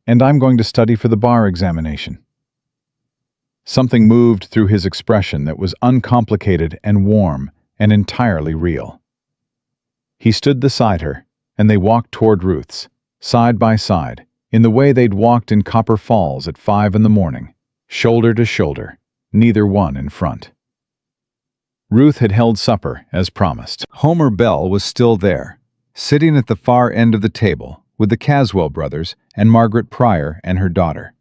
"And I'm going to study for the bar examination." Something moved through his expression that was uncomplicated and warm and entirely real. He stood beside her, and they walked toward Ruth's, side by side, in the way they'd walked in Copper Falls at 5 in the morning, shoulder to shoulder, neither one in front. Ruth had held supper, as promised. Homer Bell was still there, sitting at the far end of the table with the Caswell brothers and Margaret Pryor and her daughter.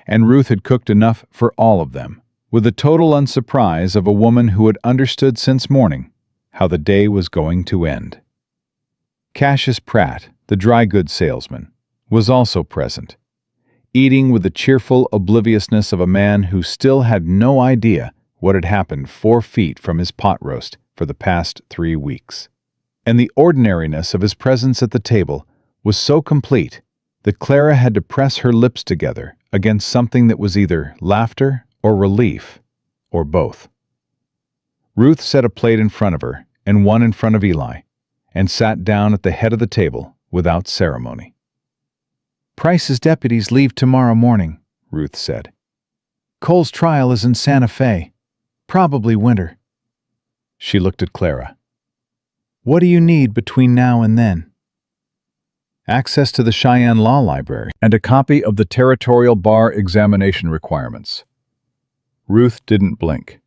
And Ruth had cooked enough for all of them, with the total unsurprise of a woman who had understood since morning how the day was going to end. Cassius Pratt, the dry goods salesman, was also present, eating with the cheerful obliviousness of a man who still had no idea what had happened 4 feet from his pot roast for the past 3 weeks. And the ordinariness of his presence at the table was so complete that Clara had to press her lips together against something that was either laughter or relief, or both. Ruth set a plate in front of her and one in front of Eli, and sat down at the head of the table without ceremony. "Price's deputies leave tomorrow morning," Ruth said. "Cole's trial is in Santa Fe. Probably winter." She looked at Clara. "What do you need between now and then?" "Access to the Cheyenne Law Library and a copy of the Territorial Bar Examination requirements." Ruth didn't blink.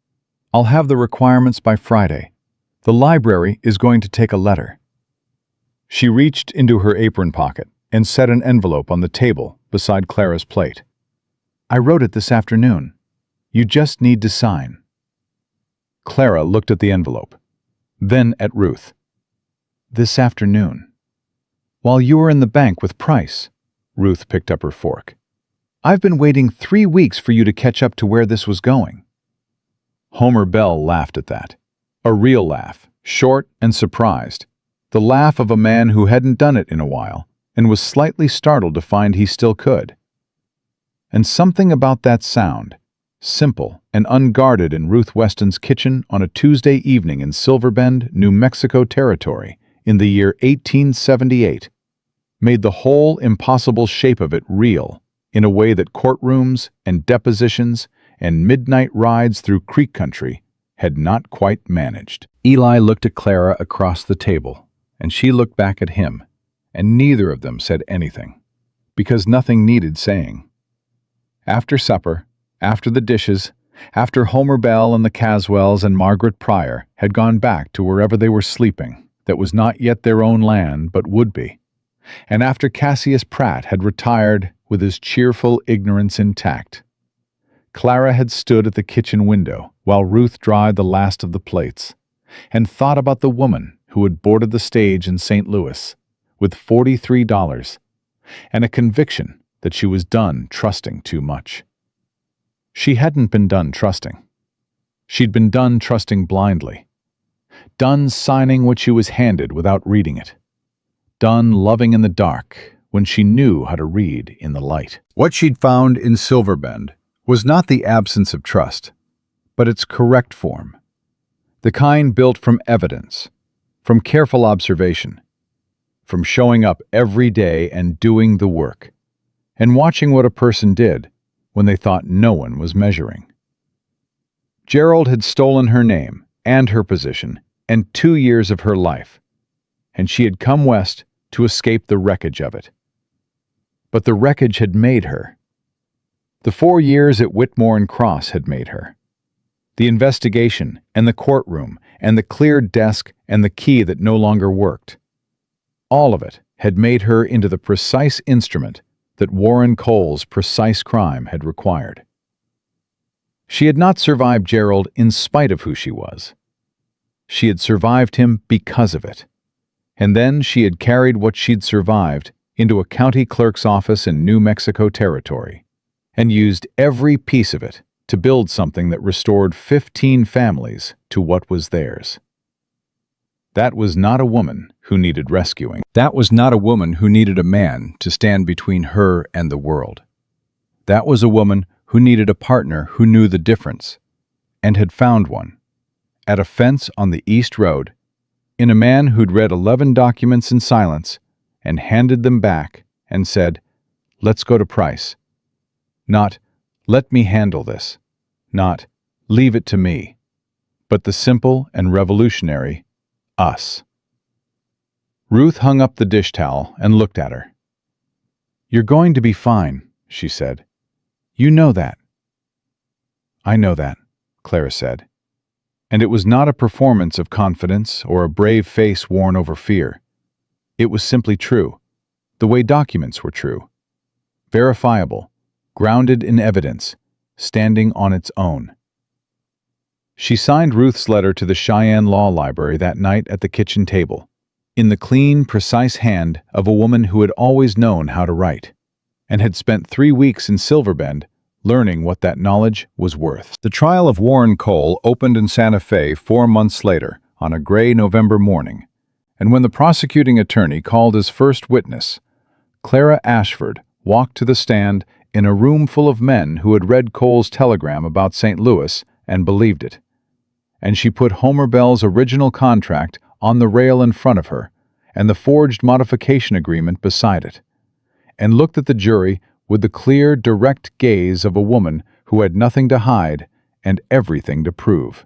"I'll have the requirements by Friday. The library is going to take a letter." She reached into her apron pocket and set an envelope on the table beside Clara's plate. "I wrote it this afternoon. You just need to sign." Clara looked at the envelope, then at Ruth. "This afternoon." "While you were in the bank with Price." Ruth picked up her fork. "I've been waiting 3 weeks for you to catch up to where this was going." Homer Bell laughed at that. A real laugh, short and surprised. The laugh of a man who hadn't done it in a while and was slightly startled to find he still could. And something about that sound, simple and unguarded in Ruth Weston's kitchen on a Tuesday evening in Silver Bend, New Mexico Territory in the year 1878, made the whole impossible shape of it real in a way that courtrooms and depositions and midnight rides through Creek Country had not quite managed. Eli looked at Clara across the table, and she looked back at him, and neither of them said anything, because nothing needed saying. After supper, after the dishes, after Homer Bell and the Caswells and Margaret Pryor had gone back to wherever they were sleeping, that was not yet their own land but would be, and after Cassius Pratt had retired with his cheerful ignorance intact, Clara had stood at the kitchen window while Ruth dried the last of the plates, and thought about the woman who had boarded the stage in St. Louis with $43, and a conviction that she was done trusting too much. She hadn't been done trusting. She'd been done trusting blindly, done signing what she was handed without reading it, done loving in the dark when she knew how to read in the light. What she'd found in Silver Bend was not the absence of trust, but its correct form, the kind built from evidence, from careful observation, from showing up every day and doing the work, and watching what a person did when they thought no one was measuring. Gerald had stolen her name and her position and 2 years of her life, and she had come west to escape the wreckage of it. But the wreckage had made her. The 4 years at Whitmore and Cross had made her. The investigation and the courtroom and the cleared desk and the key that no longer worked. All of it had made her into the precise instrument that Warren Cole's precise crime had required. She had not survived Gerald in spite of who she was. She had survived him because of it. And then she had carried what she'd survived into a county clerk's office in New Mexico Territory, and used every piece of it to build something that restored 15 families to what was theirs. That was not a woman who needed rescuing. That was not a woman who needed a man to stand between her and the world. That was a woman who needed a partner who knew the difference, and had found one, at a fence on the East Road, in a man who'd read 11 documents in silence and handed them back and said, "Let's go to Price." Not, "Let me handle this." Not, "Leave it to me." But the simple and revolutionary, us. Ruth hung up the dish towel and looked at her. "You're going to be fine," she said. "You know that." "I know that," Clara said. And it was not a performance of confidence or a brave face worn over fear. It was simply true, the way documents were true. Verifiable, grounded in evidence, standing on its own. She signed Ruth's letter to the Cheyenne Law Library that night at the kitchen table, in the clean, precise hand of a woman who had always known how to write, and had spent 3 weeks in Silverbend learning what that knowledge was worth. The trial of Warren Cole opened in Santa Fe 4 months later, on a gray November morning, and when the prosecuting attorney called his first witness, Clara Ashford walked to the stand in a room full of men who had read Cole's telegram about St. Louis and believed it. And she put Homer Bell's original contract on the rail in front of her, and the forged modification agreement beside it, and looked at the jury with the clear, direct gaze of a woman who had nothing to hide and everything to prove,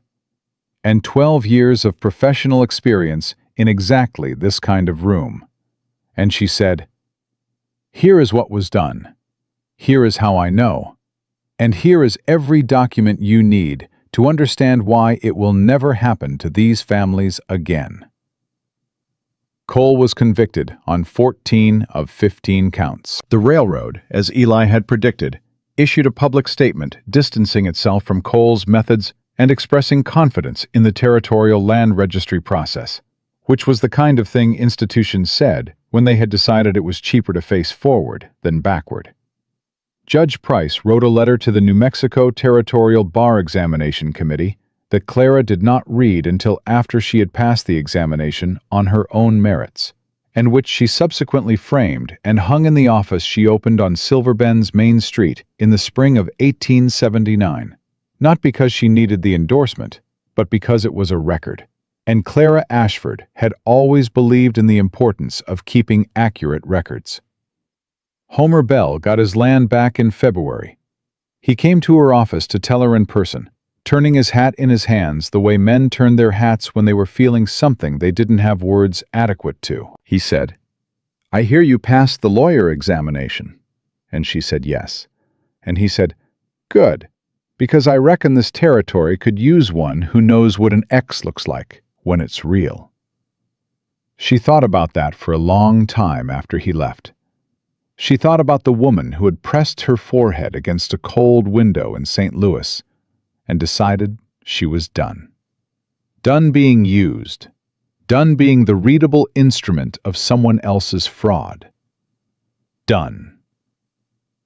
and 12 years of professional experience in exactly this kind of room. And she said, "Here is what was done. Here is how I know. And here is every document you need to understand why it will never happen to these families again." Cole was convicted on 14 of 15 counts. The railroad, as Eli had predicted, issued a public statement distancing itself from Cole's methods and expressing confidence in the territorial land registry process, which was the kind of thing institutions said when they had decided it was cheaper to face forward than backward. Judge Price wrote a letter to the New Mexico Territorial Bar Examination Committee that Clara did not read until after she had passed the examination on her own merits, and which she subsequently framed and hung in the office she opened on Silverbend's Main Street in the spring of 1879, not because she needed the endorsement, but because it was a record, and Clara Ashford had always believed in the importance of keeping accurate records. Homer Bell got his land back in February. He came to her office to tell her in person, turning his hat in his hands the way men turned their hats when they were feeling something they didn't have words adequate to. He said, "I hear you passed the lawyer examination." And she said yes. And he said, "Good, because I reckon this territory could use one who knows what an X looks like when it's real." She thought about that for a long time after he left. She thought about the woman who had pressed her forehead against a cold window in St. Louis, and decided she was done. Done being used. Done being the readable instrument of someone else's fraud. Done.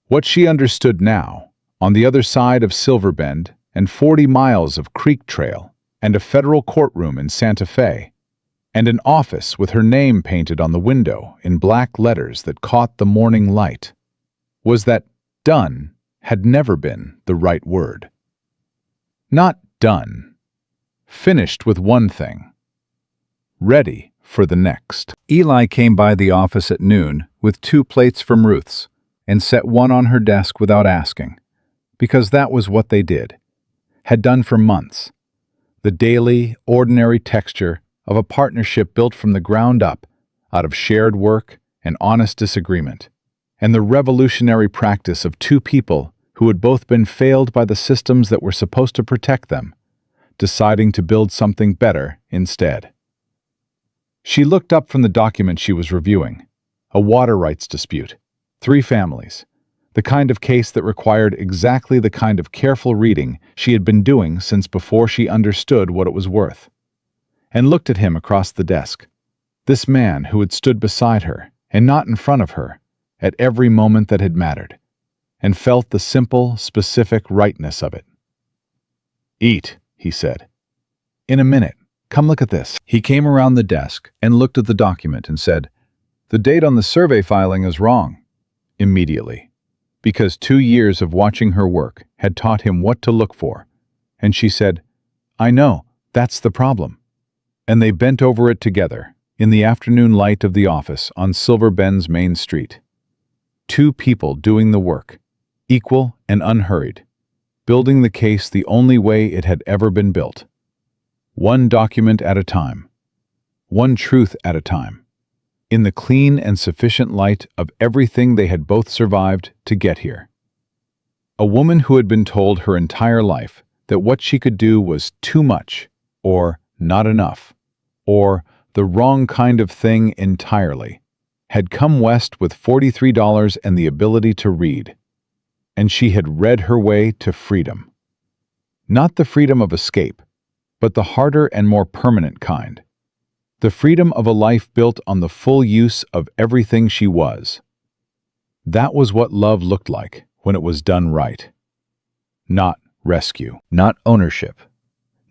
What she understood now, on the other side of Silverbend and 40 miles of creek trail and a federal courtroom in Santa Fe, and an office with her name painted on the window in black letters that caught the morning light, was that done had never been the right word. Not done. Finished with one thing. Ready for the next. Eli came by the office at noon with 2 plates from Ruth's and set one on her desk without asking, because that was what they did, had done for months. The daily, ordinary texture of a partnership built from the ground up, out of shared work and honest disagreement, and the revolutionary practice of 2 people who had both been failed by the systems that were supposed to protect them, deciding to build something better instead. She looked up from the document she was reviewing, a water rights dispute, 3 families, the kind of case that required exactly the kind of careful reading she had been doing since before she understood what it was worth, and looked at him across the desk, this man who had stood beside her and not in front of her at every moment that had mattered, and felt the simple, specific rightness of it. "Eat," he said. "In a minute. Come look at this." He came around the desk and looked at the document and said, "The date on the survey filing is wrong," immediately, because 2 years of watching her work had taught him what to look for, and she said, "I know, that's the problem." And they bent over it together in the afternoon light of the office on Silverbend's Main Street. 2 people doing the work, equal and unhurried, building the case the only way it had ever been built. One document at a time, one truth at a time, in the clean and sufficient light of everything they had both survived to get here. A woman who had been told her entire life that what she could do was too much, or not enough, or the wrong kind of thing entirely, had come west with $43 and the ability to read. And she had read her way to freedom. Not the freedom of escape, but the harder and more permanent kind. The freedom of a life built on the full use of everything she was. That was what love looked like when it was done right. Not rescue. Not ownership.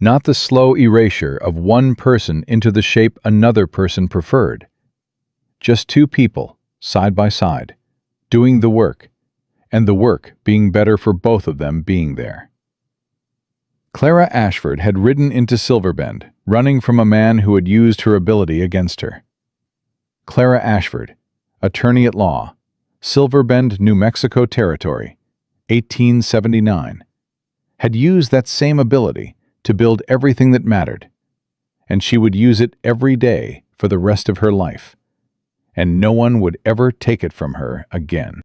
Not the slow erasure of one person into the shape another person preferred. Just two people, side by side, doing the work, and the work being better for both of them being there. Clara Ashford had ridden into Silverbend, running from a man who had used her ability against her. Clara Ashford, attorney at law, Silverbend, New Mexico Territory, 1879, had used that same ability to build everything that mattered, and she would use it every day for the rest of her life, and no one would ever take it from her again.